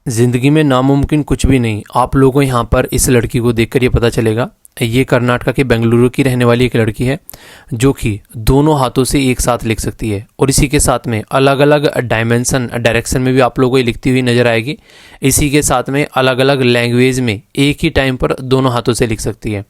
ज़िंदगी में नामुमकिन कुछ भी नहीं। आप लोगों को यहाँ पर इस लड़की को देखकर ये पता चलेगा। ये कर्नाटका के बेंगलुरु की रहने वाली एक लड़की है जो कि दोनों हाथों से एक साथ लिख सकती है और इसी के साथ में अलग अलग डायरेक्शन में भी आप लोगों को ये लिखती हुई नज़र आएगी। इसी के साथ में अलग अलग लैंग्वेज में एक ही टाइम पर दोनों हाथों से लिख सकती है।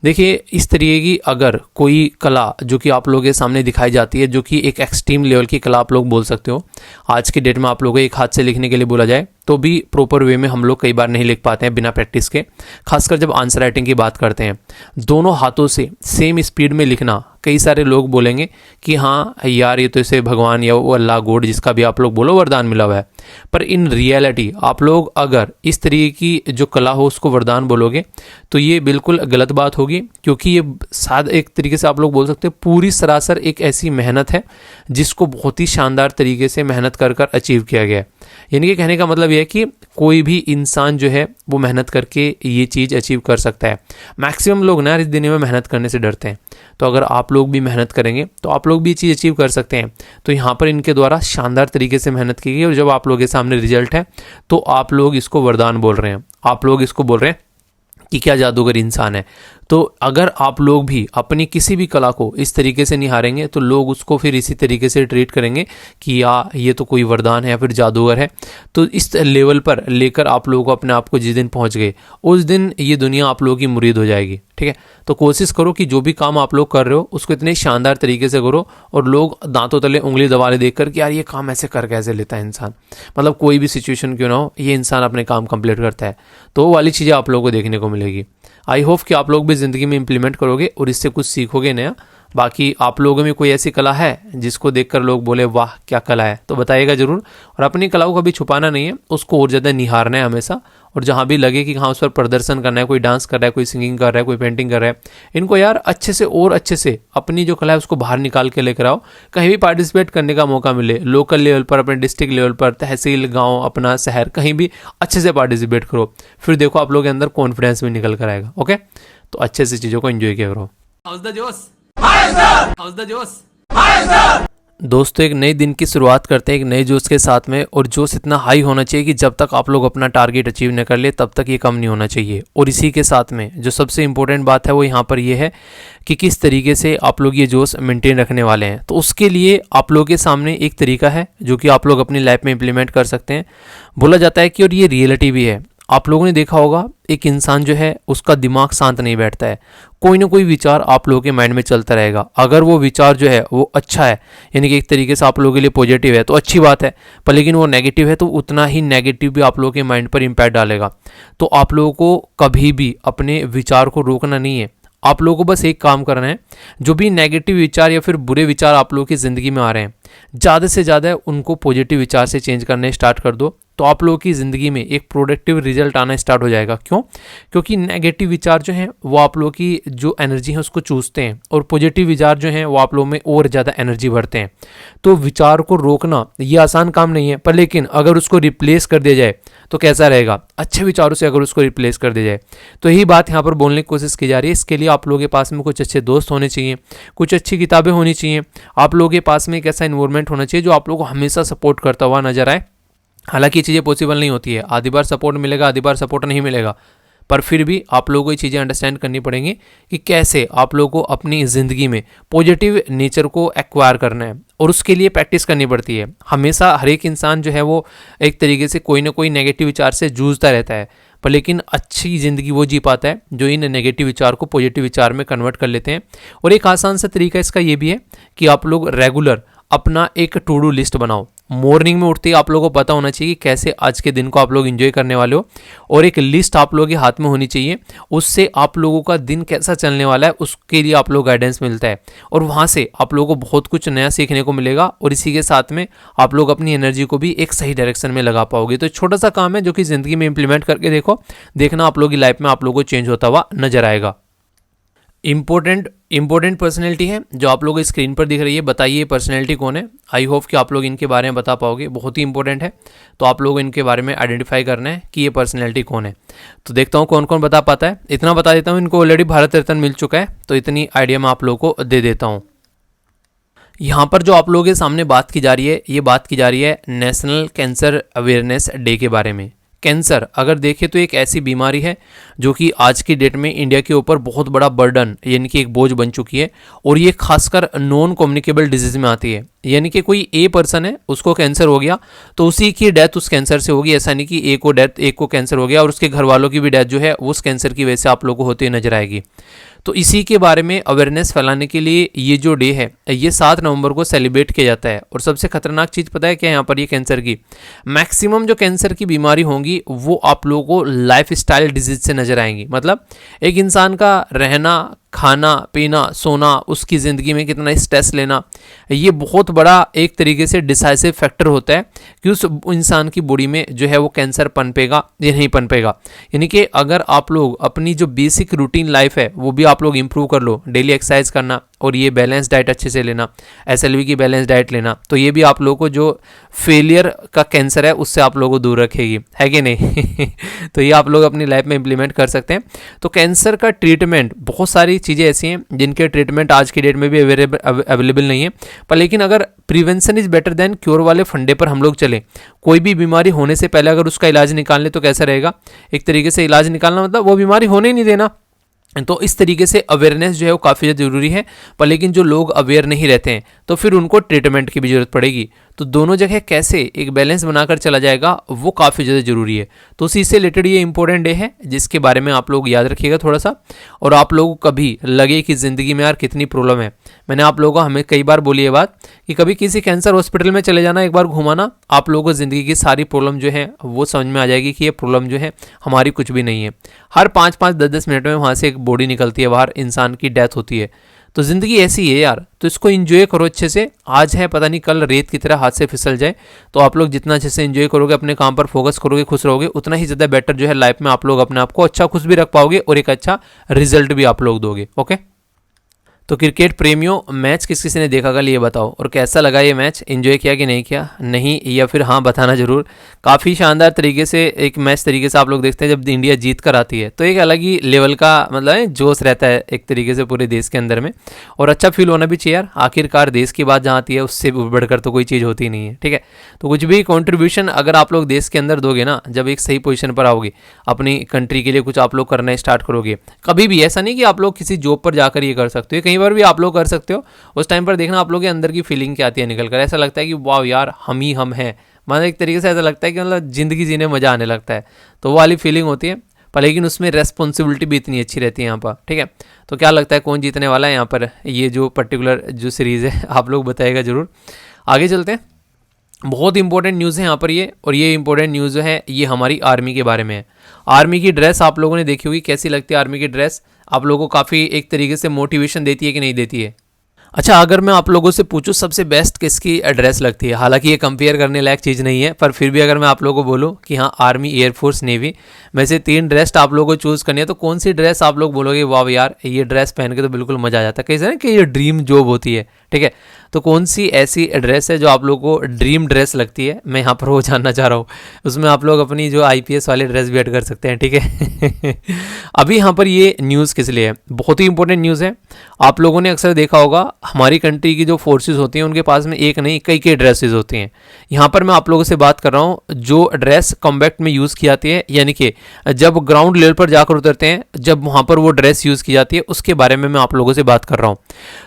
देखिए, इस तरीके की अगर कोई कला जो कि आप लोगों के सामने दिखाई जाती है, जो कि एक एक्सट्रीम लेवल की कला आप लोग बोल सकते हो। आज की डेट में आप लोगों को एक हाथ से लिखने के लिए बोला जाए तो भी प्रॉपर वे में हम लोग कई बार नहीं लिख पाते हैं बिना प्रैक्टिस के। खासकर जब आंसर राइटिंग की बात करते हैं, दोनों हाथों से सेम स्पीड में लिखना, कई सारे लोग बोलेंगे कि हाँ यार ये तो इसे भगवान या वो अल्लाह गॉड जिसका भी आप लोग बोलो वरदान मिला हुआ है। पर इन रियलिटी आप लोग अगर इस तरीके की जो कला हो उसको वरदान बोलोगे तो ये बिल्कुल गलत बात होगी, क्योंकि ये शायद एक तरीके से आप लोग बोल सकते हैं पूरी सरासर एक ऐसी मेहनत है जिसको बहुत ही शानदार तरीके से मेहनत कर कर अचीव किया गया है। यानी कि कहने का मतलब यह है कि कोई भी इंसान जो है वो मेहनत करके ये चीज़ अचीव कर सकता है। मैक्सिमम लोग ना इस दुनिया में मेहनत करने से डरते हैं, तो अगर आप लोग भी मेहनत करेंगे तो आप लोग भी ये चीज़ अचीव कर सकते हैं। तो यहाँ पर इनके द्वारा शानदार तरीके से मेहनत की गई और जब आप लोगों के सामने रिजल्ट है तो आप लोग इसको वरदान बोल रहे हैं, आप लोग इसको बोल रहे हैं कि क्या जादूगर इंसान है। तो अगर आप लोग भी अपनी किसी भी कला को इस तरीके से निहारेंगे तो लोग उसको फिर इसी तरीके से ट्रीट करेंगे कि ये तो कोई वरदान है या फिर जादूगर है। तो इस लेवल पर लेकर आप लोगों को अपने आप को जिस दिन पहुंच गए उस दिन ये दुनिया आप लोगों की मुरीद हो जाएगी। ठीक है, तो कोशिश करो कि जो भी काम आप लोग कर रहे हो उसको इतने शानदार तरीके से करो और लोग दांतों तले उंगली दबा ले देखकर कि यार ये काम ऐसे कर कैसे लेता है इंसान, मतलब कोई भी सिचुएशन क्यों ना हो ये इंसान अपने काम कंप्लीट करता है। तो वो वाली चीज़ें आप लोगों को देखने को मिलेगी। आई होप कि आप लोग भी ज़िंदगी में इंप्लीमेंट करोगे और इससे कुछ सीखोगे नया। बाकी आप लोगों में कोई ऐसी कला है जिसको देखकर लोग बोले वाह क्या कला है, तो बताइएगा ज़रूर। और अपनी कला को कभी छुपाना नहीं है, उसको और ज़्यादा निहारना है हमेशा। और जहाँ भी लगे कि हाँ उस पर प्रदर्शन करना है, कोई डांस कर रहा है, कोई सिंगिंग कर रहा है, कोई पेंटिंग कर रहा है, इनको यार अच्छे से और अच्छे से अपनी जो कला है उसको बाहर निकाल के लेकर आओ। कहीं भी पार्टिसिपेट करने का मौका मिले, लोकल लेवल पर, अपने डिस्ट्रिक्ट लेवल पर, तहसील, गाँव, अपना शहर, कहीं भी अच्छे से पार्टिसिपेट करो। फिर देखो आप लोगों के अंदर कॉन्फिडेंस भी निकल कर आएगा। ओके, तो अच्छे से चीज़ों को एंजॉय किया करो। दोस्तों, एक नए दिन की शुरुआत करते हैं एक नए जोश के साथ में। और जोश इतना हाई होना चाहिए कि जब तक आप लोग अपना टारगेट अचीव न कर ले तब तक ये कम नहीं होना चाहिए। और इसी के साथ में जो सबसे इंपॉर्टेंट बात है वो यहाँ पर ये है कि किस तरीके से आप लोग ये जोश मेंटेन रखने वाले हैं। तो उसके लिए आप लोगों के सामने एक तरीका है जो कि आप लोग अपनी लाइफ में इंप्लीमेंट कर सकते हैं। बोला जाता है कि, और ये रियलिटी भी है, आप लोगों ने देखा होगा एक इंसान जो है उसका दिमाग शांत नहीं बैठता है, कोई ना कोई विचार आप लोगों के माइंड में चलता रहेगा। अगर वो विचार जो है वो अच्छा है, यानी कि एक तरीके से आप लोगों के लिए पॉजिटिव है तो अच्छी बात है, पर लेकिन वो नेगेटिव है तो उतना ही नेगेटिव भी आप लोगों के माइंड पर इम्पैक्ट डालेगा। तो आप लोगों को कभी भी अपने विचार को रोकना नहीं है। आप लोगों को बस एक काम करना है, जो भी नेगेटिव विचार या फिर बुरे विचार आप लोगों की ज़िंदगी में आ रहे हैं, ज़्यादा से ज़्यादा उनको पॉजिटिव विचार से चेंज करने स्टार्ट कर दो। तो आप लोगों की ज़िंदगी में एक प्रोडक्टिव रिजल्ट आना स्टार्ट हो जाएगा। क्यों? क्योंकि नेगेटिव विचार जो हैं वो आप लोगों की जो एनर्जी है उसको चूसते हैं और पॉजिटिव विचार जो हैं वो आप लोगों में और ज़्यादा एनर्जी भरते हैं। तो विचार को रोकना ये आसान काम नहीं है, पर लेकिन अगर उसको रिप्लेस कर दिया जाए तो कैसा रहेगा, अच्छे विचारों से अगर उसको रिप्लेस कर दिया जाए। तो यही बात यहाँ पर बोलने की कोशिश की जा रही है। इसके लिए आप लोगों के पास में कुछ अच्छे दोस्त होने चाहिए, कुछ अच्छी किताबें होनी चाहिए, आप लोगों के पास में एक ऐसा इन्वायरमेंट होना चाहिए जो आप लोगों को हमेशा सपोर्ट करता हुआ नजर आए। हालांकि ये चीज़ें पॉसिबल नहीं होती है, आधी बार सपोर्ट मिलेगा, आधी बार सपोर्ट नहीं मिलेगा, पर फिर भी आप लोगों को ये चीज़ें अंडरस्टैंड करनी पड़ेंगी कि कैसे आप लोगों को अपनी ज़िंदगी में पॉजिटिव नेचर को एक्वायर करना है। और उसके लिए प्रैक्टिस करनी पड़ती है। हमेशा हर एक इंसान जो है वो एक तरीके से कोई ना कोई नेगेटिव विचार से जूझता रहता है, पर लेकिन अच्छी ज़िंदगी वो जी पाता है जो इन नेगेटिव विचार को पॉजिटिव विचार में कन्वर्ट कर लेते हैं। और एक आसान सा तरीका इसका ये भी है कि आप लोग रेगुलर अपना एक टू डू लिस्ट बनाओ। मॉर्निंग में उठते ही आप लोगों को पता होना चाहिए कि कैसे आज के दिन को आप लोग एंजॉय करने वाले हो, और एक लिस्ट आप लोगों के हाथ में होनी चाहिए। उससे आप लोगों का दिन कैसा चलने वाला है उसके लिए आप लोग गाइडेंस मिलता है और वहाँ से आप लोगों को बहुत कुछ नया सीखने को मिलेगा। और इसी के साथ में आप लोग अपनी एनर्जी को भी एक सही डायरेक्शन में लगा पाओगे। तो छोटा सा काम है जो कि ज़िंदगी में इंप्लीमेंट करके देखना आप लोगों की लाइफ में आप लोगों को चेंज होता हुआ नजर आएगा। इम्पोर्टेंट पर्सनैलिटी है जो आप लोगों को स्क्रीन पर दिख रही है। बताइए ये पर्सनैलिटी कौन है। आई होप कि आप लोग इनके बारे में बता पाओगे, बहुत ही इंपॉर्टेंट है। तो आप लोग इनके बारे में आइडेंटिफाई करना है कि ये पर्सनैलिटी कौन है। तो देखता हूँ कौन कौन बता पाता है। इतना बता देता हूँ, इनको ऑलरेडी भारत रत्न मिल चुका है, तो इतनी आइडिया मैं आप लोगों को दे देता हूँ। यहाँ पर जो आप लोगों के सामने बात की जा रही है, ये बात की जा रही है नेशनल कैंसर अवेयरनेस डे के बारे में। कैंसर अगर देखें तो एक ऐसी बीमारी है जो कि आज की डेट में इंडिया के ऊपर बहुत बड़ा बर्डन यानी कि एक बोझ बन चुकी है, और ये खासकर नॉन कम्युनिकेबल डिजीज में आती है। यानी कि कोई ए पर्सन है, उसको कैंसर हो गया तो उसी की डेथ उस कैंसर से होगी। ऐसा नहीं कि एक को कैंसर हो गया और उसके घर वालों की भी डेथ जो है उस कैंसर की वजह से आप लोगों को होती नजर आएगी। तो इसी के बारे में अवेयरनेस फैलाने के लिए ये जो डे है ये 7 नवंबर को सेलिब्रेट किया जाता है। और सबसे खतरनाक चीज़ पता है क्या है यहाँ पर, ये कैंसर की मैक्सिमम जो कैंसर की बीमारी होंगी वो आप लोगों को लाइफ स्टाइल डिजीज से नजर आएंगी। मतलब एक इंसान का रहना, खाना पीना, सोना, उसकी ज़िंदगी में कितना स्ट्रेस लेना, ये बहुत बड़ा एक तरीके से डिसाइसिव फैक्टर होता है कि उस इंसान की बॉडी में जो है वो कैंसर पनपेगा या नहीं पनपेगा। यानी कि अगर आप लोग अपनी जो बेसिक रूटीन लाइफ है वो भी आप लोग इंप्रूव कर लो, डेली एक्सरसाइज करना और ये बैलेंस डाइट अच्छे से लेना, SLV की बैलेंस डाइट लेना, तो ये भी आप लोगों को जो फेलियर का कैंसर है उससे आप लोगों को दूर रखेगी, है कि नहीं। तो ये आप लोग अपनी लाइफ में इंप्लीमेंट कर सकते हैं। तो कैंसर का ट्रीटमेंट, बहुत सारी चीज़ें ऐसी हैं जिनके ट्रीटमेंट आज की डेट में भी अवेलेबल नहीं है, पर लेकिन अगर prevention is better than cure वाले फंडे पर हम लोग चलें, कोई भी बीमारी होने से पहले अगर उसका इलाज निकाल ले तो कैसा रहेगा। एक तरीके से इलाज निकालना मतलब वो बीमारी होने ही नहीं देना। तो इस तरीके से अवेयरनेस जो है वो काफ़ी ज़्यादा ज़रूरी है, पर लेकिन जो लोग अवेयर नहीं रहते हैं तो फिर उनको ट्रीटमेंट की भी ज़रूरत पड़ेगी। तो दोनों जगह कैसे एक बैलेंस बनाकर चला जाएगा वो काफ़ी ज़्यादा ज़रूरी है। तो उसी से रिलेटेड ये इंपॉर्टेंट डे है जिसके बारे में आप लोग याद रखिएगा थोड़ा सा। और आप लोगों को कभी लगे कि ज़िंदगी में यार कितनी प्रॉब्लम है, मैंने आप लोगों को हमें कई बार बोली ये बात कि कभी किसी कैंसर हॉस्पिटल में चले जाना, एक बार घुमाना, आप लोगों को ज़िंदगी की सारी प्रॉब्लम जो है वो समझ में आ जाएगी कि ये प्रॉब्लम जो है हमारी कुछ भी नहीं है। हर 5-5, 10-10 मिनट में वहाँ से एक बॉडी निकलती है बाहर, इंसान की डेथ होती है। तो ज़िंदगी ऐसी है यार, तो इसको एंजॉय करो अच्छे से। आज है पता नहीं कल रेत की तरह हाथ से फिसल जाए, तो आप लोग जितना अच्छे से एंजॉय करोगे, अपने काम पर फोकस करोगे, खुश रहोगे, उतना ही ज़्यादा बेटर जो है लाइफ में आप लोग अपने आप को अच्छा खुश भी रख पाओगे और एक अच्छा रिजल्ट भी आप लोग दोगे। ओके, तो क्रिकेट प्रेमियों, मैच किस किसी ने देखा कल ये बताओ, और कैसा लगा ये मैच, एंजॉय किया कि नहीं किया, नहीं या फिर हाँ बताना जरूर। काफ़ी शानदार तरीके से एक मैच तरीके से आप लोग देखते हैं जब इंडिया जीत कर आती है, तो एक अलग ही लेवल का मतलब जोश रहता है एक तरीके से पूरे देश के अंदर में, और अच्छा फील होना भी चाहिए यार। आखिरकार देश की बात जहाँ आती है उससे बढ़कर तो कोई चीज़ होती नहीं है, ठीक है। तो कुछ भी कॉन्ट्रीब्यूशन अगर आप लोग देश के अंदर दोगे ना, जब एक सही पोजीशन पर आओगे, अपनी कंट्री के लिए कुछ आप लोग करना स्टार्ट करोगे, कभी भी ऐसा नहीं कि आप लोग किसी जॉब पर जाकर ये कर सकते हो, कहीं पर भी आप लोग कर सकते हो। उस टाइम पर देखना आप लोगों के अंदर की फीलिंग क्या आती है निकल कर, ऐसा लगता है कि वाह यार हम ही हम हैं, मतलब एक तरीके से ऐसा लगता है कि मतलब ज़िंदगी जीने में मज़ा आने लगता है, तो वो वाली फीलिंग होती है। पर लेकिन उसमें रेस्पॉन्सिबिलिटी भी इतनी अच्छी रहती है यहाँ पर, ठीक है। तो क्या लगता है कौन जीतने वाला है यहाँ पर, ये जो पर्टिकुलर जो सीरीज़ है, आप लोग बताइएगा ज़रूर। आगे चलते हैं, बहुत इंपॉर्टेंट न्यूज़ है यहाँ पर ये, और ये इंपॉर्टेंट न्यूज़ है ये हमारी आर्मी के बारे में है। आर्मी की ड्रेस आप लोगों ने देखी होगी, कैसी लगती है आर्मी की ड्रेस, आप लोगों को काफ़ी एक तरीके से मोटिवेशन देती है कि नहीं देती है। अच्छा, अगर मैं आप लोगों से पूछूं सबसे बेस्ट किसकी ड्रेस लगती है, हालांकि ये कंपेयर करने लायक चीज़ नहीं है, पर फिर भी अगर मैं आप लोगों को बोलूं कि हाँ आर्मी, एयरफोर्स, नेवी में से 3 ड्रेस आप लोगों को चूज़ करनी है, तो कौन सी ड्रेस आप लोग बोलोगे वाह यार ये ड्रेस पहन के तो बिल्कुल मज़ा आ जाता है, कैसे ना कि ये ड्रीम जॉब होती है, ठीक है। तो कौन सी ऐसी ड्रेस है जो आप लोगों को ड्रीम ड्रेस लगती है, मैं यहाँ पर वो जानना चाह रहा हूँ। उसमें आप लोग अपनी जो IPS वाली ड्रेस भी ऐड कर सकते हैं, ठीक है। अभी यहाँ पर ये न्यूज़ किस लिए है, बहुत ही इंपॉर्टेंट न्यूज़ है। आप लोगों ने अक्सर देखा होगा हमारी कंट्री की जो फोर्सेस होती हैं उनके पास में एक नहीं कई ड्रेसेस होती हैं। यहाँ पर मैं आप लोगों से बात कर रहा हूँ जो ड्रेस कॉम्बैट में यूज़ की जाती है, यानी कि जब ग्राउंड लेवल पर जाकर उतरते हैं, जब वहाँ पर वो ड्रेस यूज़ की जाती है, उसके बारे में मैं आप लोगों से बात कर रहा हूँ।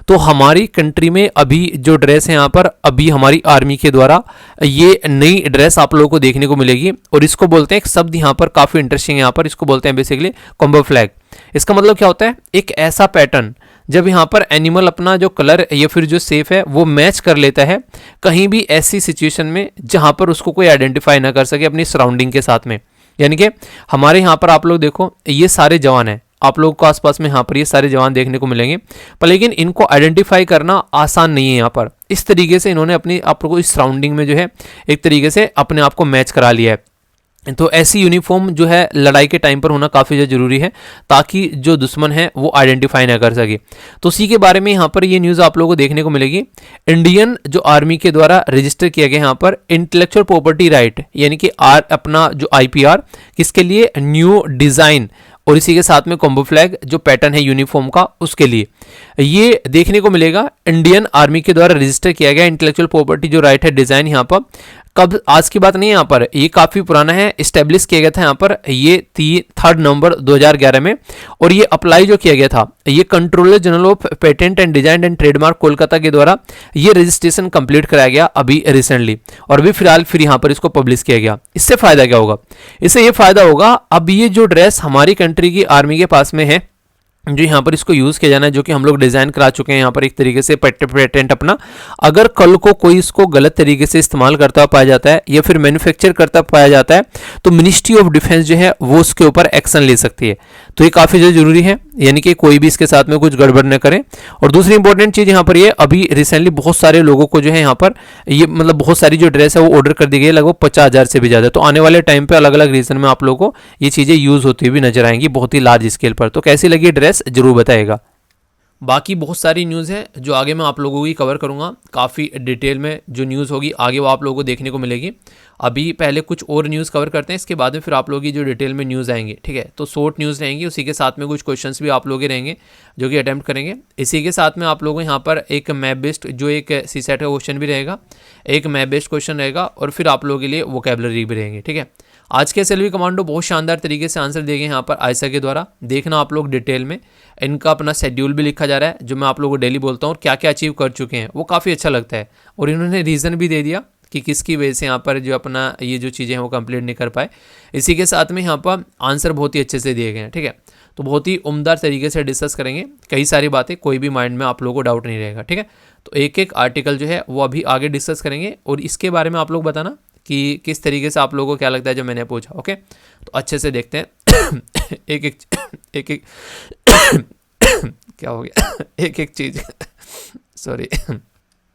तो हमारी कंट्री में अभी जो ड्रेस है यहाँ पर, अभी हमारी आर्मी के द्वारा ये नई ड्रेस आप लोगों को देखने को मिलेगी, और इसको बोलते हैं एक शब्द यहाँ पर काफ़ी इंटरेस्टिंग है, यहाँ पर इसको बोलते हैं बेसिकली कॉम्बो फ्लैग। इसका मतलब क्या होता है, एक ऐसा पैटर्न जब यहाँ पर एनिमल अपना जो कलर या फिर जो शेप है वो मैच कर लेता है कहीं भी ऐसी सिचुएशन में जहाँ पर उसको कोई आइडेंटिफाई ना कर सके अपनी सराउंडिंग के साथ में। यानी कि हमारे यहाँ पर आप लोग देखो ये सारे जवान हैं, आप लोगों को आसपास में यहाँ पर ये सारे जवान देखने को मिलेंगे, पर लेकिन इनको आइडेंटिफाई करना आसान नहीं है यहाँ पर। इस तरीके से इन्होंने अपनी आप लोगों को इस सराउंडिंग में जो है एक तरीके से अपने आप को मैच करा लिया है। तो ऐसी यूनिफॉर्म जो है लड़ाई के टाइम पर होना काफ़ी ज़्यादा जरूरी है, ताकि जो दुश्मन है वो आइडेंटिफाई ना कर सके। तो उसी के बारे में यहाँ पर ये न्यूज़ आप लोगों को देखने को मिलेगी। इंडियन जो आर्मी के द्वारा रजिस्टर किया गया यहाँ पर इंटेलेक्चुअल प्रॉपर्टी राइट, यानी कि अपना जो IPR किसके लिए, न्यू डिज़ाइन, और इसी के साथ में कॉम्बो फ्लैग जो पैटर्न है यूनिफॉर्म का उसके लिए ये देखने को मिलेगा। इंडियन आर्मी के द्वारा रजिस्टर किया गया इंटेलेक्चुअल प्रॉपर्टी जो राइट है डिज़ाइन यहाँ पर कब, आज की बात नहीं है यहाँ पर, ये काफ़ी पुराना है, इस्टेब्लिश किया गया था यहाँ पर ये 3 नवंबर 2011 में। और ये अप्लाई जो किया गया था, ये controller general of patent and design and trademark Kolkata के द्वारा ये रजिस्ट्रेशन कंप्लीट कराया गया अभी रिसेंटली, और अभी फिलहाल फिर यहाँ पर इसको पब्लिश किया गया। इससे फायदा क्या होगा? इससे ये फायदा होगा, अब ये जो ड्रेस हमारी कंट्री की आर्मी के पास में है, जो यहाँ पर इसको यूज़ किया जाना है, जो कि हम लोग डिज़ाइन करा चुके हैं यहाँ पर एक तरीके से पेटेंट अपना, अगर कल को कोई इसको गलत तरीके से इस्तेमाल करता पाया जाता है या फिर मैन्युफैक्चर करता पाया जाता है, तो मिनिस्ट्री ऑफ डिफेंस जो है वो उसके ऊपर एक्शन ले सकती है। तो ये काफ़ी ज़्यादा जरूरी है, यानी कि कोई भी इसके साथ में कुछ गड़बड़ न करे। और दूसरी इंपॉर्टेंट चीज़ यहाँ पर ये, अभी रिसेंटली बहुत सारे लोगों को जो है यहाँ पर ये मतलब बहुत सारी जो ड्रेस है वो ऑर्डर कर दी गई है, लगभग 50,000 से भी ज़्यादा। तो आने वाले टाइम पे अलग अलग रीजन में आप लोगों को ये चीज़ें यूज़ होती हुई नजर आएंगी बहुत ही लार्ज स्केल पर। तो कैसी लगी ड्रेस जरूर बताएगा। बाकी बहुत सारी न्यूज़ है जो आगे मैं आप लोगों की कवर करूँगा, काफ़ी डिटेल में जो न्यूज़ होगी आगे वो आप लोगों को देखने को मिलेगी। अभी पहले कुछ और न्यूज़ कवर करते हैं, इसके बाद में फिर आप लोगों की जो डिटेल में न्यूज़ आएंगे, ठीक है। तो शॉर्ट न्यूज़ रहेंगी, उसी के साथ में कुछ क्वेश्चंस भी आप लोग के रहेंगे जो कि अटैम्प्ट करेंगे। इसी के साथ में आप लोगों यहाँ पर एक मैप बेस्ड जो एक सीसेट का क्वेश्चन भी रहेगा, एक मैप बेस्ड क्वेश्चन रहेगा, और फिर आप लोगों के लिए वोकैबुलरी भी रहेंगे, ठीक है। आज के एसएलवी कमांडो बहुत शानदार तरीके से आंसर दिए गए यहाँ पर आयशा के द्वारा, देखना आप लोग डिटेल में। इनका अपना शेड्यूल भी लिखा जा रहा है जो मैं आप लोगों को डेली बोलता हूँ, और क्या क्या अचीव कर चुके हैं वो काफ़ी अच्छा लगता है। और इन्होंने रीज़न भी दे दिया कि किसकी वजह से यहाँ पर जो अपना ये जो चीज़ें हैं वो कंप्लीट नहीं कर पाए। इसी के साथ में यहाँ पर आंसर बहुत ही अच्छे से दिए गए हैं, ठीक है। तो बहुत ही उम्दार तरीके से डिस्कस करेंगे कई सारी बातें, कोई भी माइंड में आप लोगों को डाउट नहीं रहेगा, ठीक है। तो एक एक आर्टिकल जो है वो अभी आगे डिस्कस करेंगे, और इसके बारे में आप लोग बताना कि किस तरीके से आप लोगों को क्या लगता है जो मैंने पूछा, ओके। तो अच्छे से देखते हैं एक एक क्या हो गया एक एक चीज़ सॉरी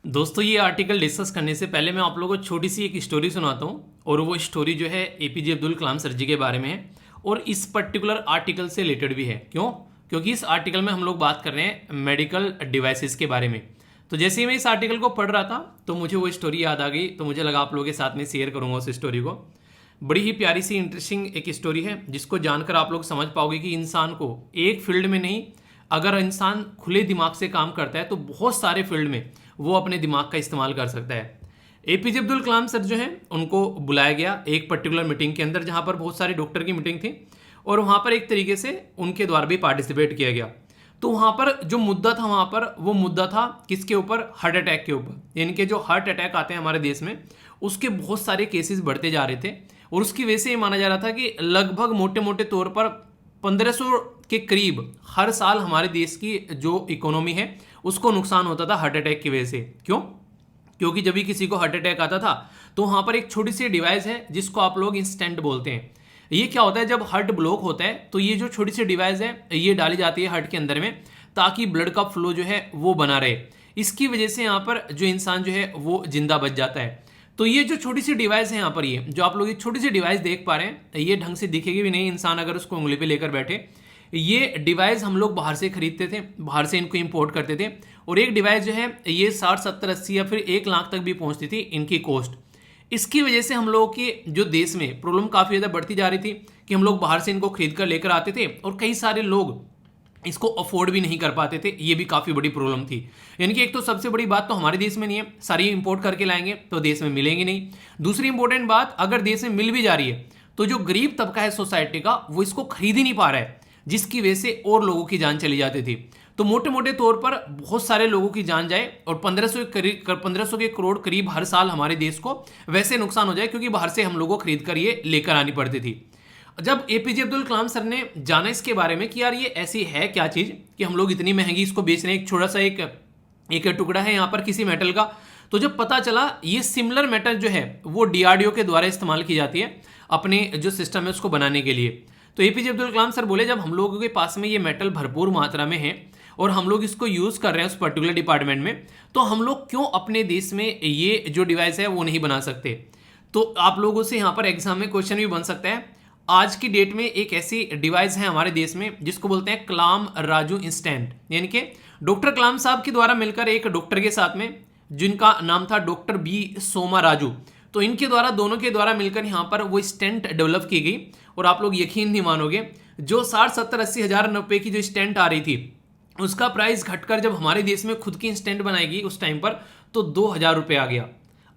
दोस्तों, ये आर्टिकल डिस्कस करने से पहले मैं आप लोगों को छोटी सी एक स्टोरी सुनाता हूँ, और वो स्टोरी जो है एपीजे अब्दुल कलाम सर जी के बारे में है, और इस पर्टिकुलर आर्टिकल से रिलेटेड भी है। क्यों? क्योंकि इस आर्टिकल में हम लोग बात कर रहे हैं मेडिकल डिवाइसेस के बारे में। तो जैसे ही मैं इस आर्टिकल को पढ़ रहा था तो मुझे वो स्टोरी याद आ गई, तो मुझे लगा आप लोगों के साथ में शेयर करूँगा उस स्टोरी को। बड़ी ही प्यारी सी इंटरेस्टिंग एक स्टोरी है, जिसको जानकर आप लोग समझ पाओगे कि इंसान को एक फील्ड में नहीं, अगर इंसान खुले दिमाग से काम करता है तो बहुत सारे फील्ड में वो अपने दिमाग का इस्तेमाल कर सकता है। एपीजे अब्दुल कलाम सर जो हैं उनको बुलाया गया एक पर्टिकुलर मीटिंग के अंदर, जहाँ पर बहुत सारे डॉक्टर की मीटिंग थी, और वहाँ पर एक तरीके से उनके द्वारा भी पार्टिसिपेट किया गया। तो वहाँ पर जो मुद्दा था, वहाँ पर वो मुद्दा था किसके ऊपर? हार्ट अटैक के ऊपर। यानी कि जो हार्ट अटैक आते हैं हमारे देश में, उसके बहुत सारे केसेस बढ़ते जा रहे थे, और उसकी वजह से ये माना जा रहा था कि लगभग मोटे मोटे तौर पर 1500 के करीब हर साल हमारे देश की जो इकोनॉमी है उसको नुकसान होता था हार्ट अटैक की वजह से। क्यों? क्योंकि जब भी किसी को हार्ट अटैक आता था तो वहाँ पर एक छोटी सी डिवाइस है जिसको आप लोग इंस्टेंट बोलते हैं। ये क्या होता है, जब हार्ट ब्लॉक होता है तो ये जो छोटी सी डिवाइस है ये डाली जाती है हार्ट के अंदर में, ताकि ब्लड का फ्लो जो है वो बना रहे। इसकी वजह से यहाँ पर जो इंसान जो है वो जिंदा बच जाता है। तो ये जो छोटी सी डिवाइस है यहाँ पर, ये जो आप लोग ये छोटी सी डिवाइस देख पा रहे हैं, ये ढंग से दिखेगी भी नहीं, इंसान अगर उसको उंगली पे लेकर बैठे। ये डिवाइस हम लोग बाहर से खरीदते थे, बाहर से इनको इंपोर्ट करते थे, और एक डिवाइस जो है ये 60, 70, 80 या फिर 1 लाख तक भी पहुंचती थी इनकी कॉस्ट। इसकी वजह से हम लोगों के जो देश में प्रॉब्लम काफ़ी ज़्यादा बढ़ती जा रही थी कि हम लोग बाहर से इनको खरीद कर लेकर आते थे, और कई सारे लोग इसको अफोर्ड भी नहीं कर पाते थे। ये भी काफ़ी बड़ी प्रॉब्लम थी। यानी कि एक तो सबसे बड़ी बात तो हमारे देश में नहीं है, सारी इंपोर्ट करके लाएंगे तो देश में मिलेंगे नहीं। दूसरी इंपॉर्टेंट बात, अगर देश में मिल भी जा रही है तो जो गरीब तबका है सोसाइटी का वो इसको खरीद ही नहीं पा रहा है, जिसकी वजह से और लोगों की जान चली जाती थी। तो मोटे मोटे तौर पर बहुत सारे लोगों की जान जाए, और 1500 के करोड़ करीब हर साल हमारे देश को वैसे नुकसान हो जाए, क्योंकि बाहर से हम लोगों को खरीद कर ये लेकर आनी पड़ती थी। जब एपीजे अब्दुल कलाम सर ने जाना इसके बारे में कि यार ये ऐसी है क्या चीज़ कि हम लोग इतनी महंगी इसको बेच रहे हैं, एक छोटा सा एक टुकड़ा है यहाँ पर किसी मेटल का, तो जब पता चला ये सिमिलर मेटल जो है वो डीआरडीओ के द्वारा इस्तेमाल की जाती है अपने जो सिस्टम है उसको बनाने के लिए। तो एपीजे अब्दुल कलाम सर बोले जब हम लोगों के पास में ये मेटल भरपूर मात्रा में है और हम लोग इसको यूज़ कर रहे हैं उस पर्टिकुलर डिपार्टमेंट में, तो हम लोग क्यों अपने देश में ये जो डिवाइस है वो नहीं बना सकते। तो आप लोगों से यहाँ पर एग्जाम में क्वेश्चन भी बन सकता है। आज की डेट में एक ऐसी डिवाइस है हमारे देश में जिसको बोलते हैं कलाम राजू इंस्टेंट, यानी कि डॉक्टर कलाम साहब के द्वारा मिलकर एक डॉक्टर के साथ में, जिनका नाम था डॉक्टर बी सोमा राजू, तो इनके द्वारा दोनों के द्वारा मिलकर यहाँ पर वो स्टेंट डेवलप की गई। और आप लोग यकीन नहीं मानोगे, जो 60, 70, 80 हज़ार रुपये की जो स्टेंट आ रही थी उसका प्राइस घटकर जब हमारे देश में खुद की स्टेंट बनाएगी उस टाइम पर तो 2,000 रुपये आ गया।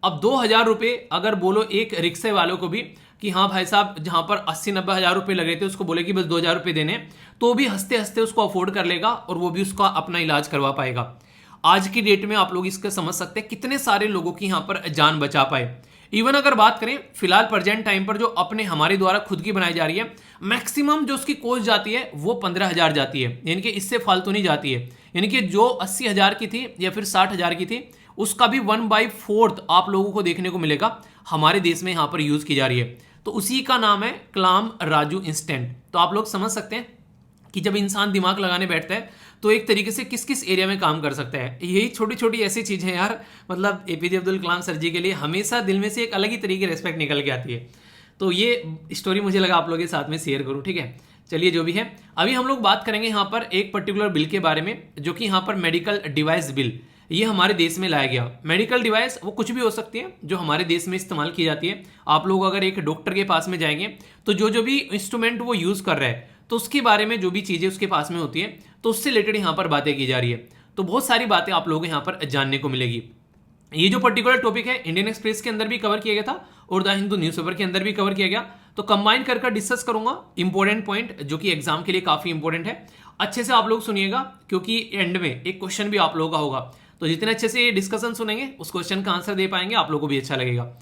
अब 2,000 रुपये अगर बोलो एक रिक्शे वालों को भी कि हाँ भाई साहब, जहां पर 80-90 हज़ार रुपये लग रहे थे उसको बोले कि बस 2,000 रुपये देने, तो भी हंसते हंसते उसको अफोर्ड कर लेगा और वो भी उसका अपना इलाज करवा पाएगा। आज की डेट में आप लोग इसका समझ सकते हैं कितने सारे लोगों की यहाँ पर जान बचा पाए। इवन अगर बात करें फिलहाल प्रेजेंट टाइम पर जो अपने हमारे द्वारा खुद की बनाई जा रही है, मैक्सिमम जो उसकी कॉस्ट जाती है वो 15,000 जाती है, यानी कि इससे फालतू नहीं जाती है। यानी कि जो 80,000 की थी या फिर 60,000 की थी, उसका भी 1/4 आप लोगों को देखने को मिलेगा हमारे देश में यहाँ पर यूज की जा रही है। तो उसी का नाम है कलाम राजू इंस्टेंट। तो आप लोग समझ सकते हैं कि जब इंसान दिमाग लगाने बैठता है तो एक तरीके से किस किस एरिया में काम कर सकता है। यही छोटी छोटी ऐसी चीज़ें यार, मतलब एपीजे अब्दुल कलाम सर जी के लिए हमेशा दिल में से एक अलग ही तरीके की रेस्पेक्ट निकल के आती है। तो ये स्टोरी मुझे लगा आप लोगों के साथ में शेयर करूं, ठीक है। चलिए जो भी है, अभी हम लोग बात करेंगे यहाँ पर एक पर्टिकुलर बिल के बारे में, जो कि यहाँ पर मेडिकल डिवाइस बिल, ये हमारे देश में लाया गया। मेडिकल डिवाइस वो कुछ भी हो सकती है जो हमारे देश में इस्तेमाल की जाती है। आप लोग अगर एक डॉक्टर के पास में जाएंगे तो जो जो भी इंस्ट्रूमेंट वो यूज़ कर रहा है तो उसके बारे में जो भी चीज़ें उसके पास में होती है तो उससे रिलेटेड यहाँ पर बातें की जा रही है। तो बहुत सारी बातें आप लोगों को यहाँ पर जानने को मिलेगी। ये जो पर्टिकुलर टॉपिक है इंडियन एक्सप्रेस के अंदर भी कवर किया गया था और द हिंदू न्यूज़पेपर के अंदर भी कवर किया गया। तो कंबाइन कर डिस्कस करूंगा इंपॉर्टेंट पॉइंट जो कि एग्जाम के लिए काफी इंपॉर्टेंट है। अच्छे से आप लोग सुनिएगा क्योंकि एंड में एक क्वेश्चन भी आप लोगों का होगा। तो जितने अच्छे से ये डिस्कशन सुनेंगे उस क्वेश्चन का आंसर दे पाएंगे, आप लोगों को भी अच्छा लगेगा।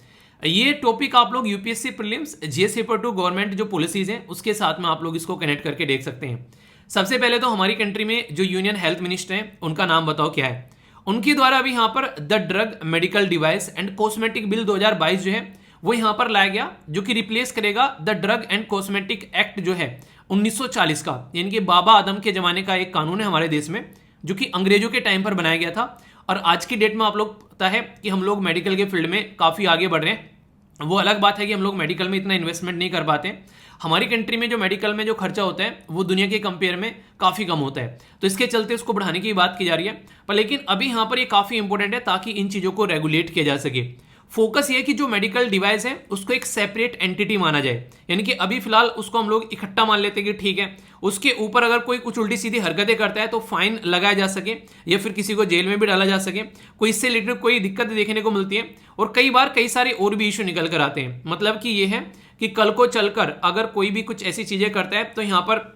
ये टॉपिक आप लोग UPSC prelims, GS paper 2 government जो पॉलिसीज हैं उसके साथ में आप लोग इसको कनेक्ट करके देख सकते हैं। सबसे पहले तो हमारी कंट्री में जो यूनियन हेल्थ मिनिस्टर हैं उनका नाम बताओ क्या है। उनके द्वारा अभी यहाँ पर the drug medical device and cosmetic bill 2022 जो है वो यहाँ पर लाया गया, जो कि रिप्लेस करेगा the drug and cosmetic act जो है 1940 का, यानी कि बाबा आदम के जमाने का एक कानून है हमारे देश में, जो कि अंग्रेजों के टाइम पर बनाया गया था। और आज की डेट में आप लोग पता है कि हम लोग मेडिकल के फील्ड में काफ़ी आगे बढ़ रहे हैं। वो अलग बात है कि हम लोग मेडिकल में इतना इन्वेस्टमेंट नहीं कर पाते। हमारी कंट्री में जो मेडिकल में जो खर्चा होता है वो दुनिया के कंपेयर में काफ़ी कम होता है, तो इसके चलते उसको बढ़ाने की बात की जा रही है। पर लेकिन अभी यहाँ पर ये काफ़ी इंपॉर्टेंट है ताकि इन चीज़ों को रेगुलेट किया जा सके। फोकस ये है कि जो मेडिकल डिवाइस है उसको एक सेपरेट एंटिटी माना जाए, यानी कि अभी फिलहाल उसको हम लोग इकट्ठा मान लेते हैं कि ठीक है, उसके ऊपर अगर कोई कुछ उल्टी सीधी हरकतें करता है तो फाइन लगाया जा सके या फिर किसी को जेल में भी डाला जा सके, कोई इससे रिलेटेड कोई दिक्कत देखने को मिलती है। और कई बार कई सारे और भी इशू निकल कर आते हैं। मतलब कि ये है कि कल को चलकर अगर कोई भी कुछ ऐसी चीजें करता है तो यहाँ पर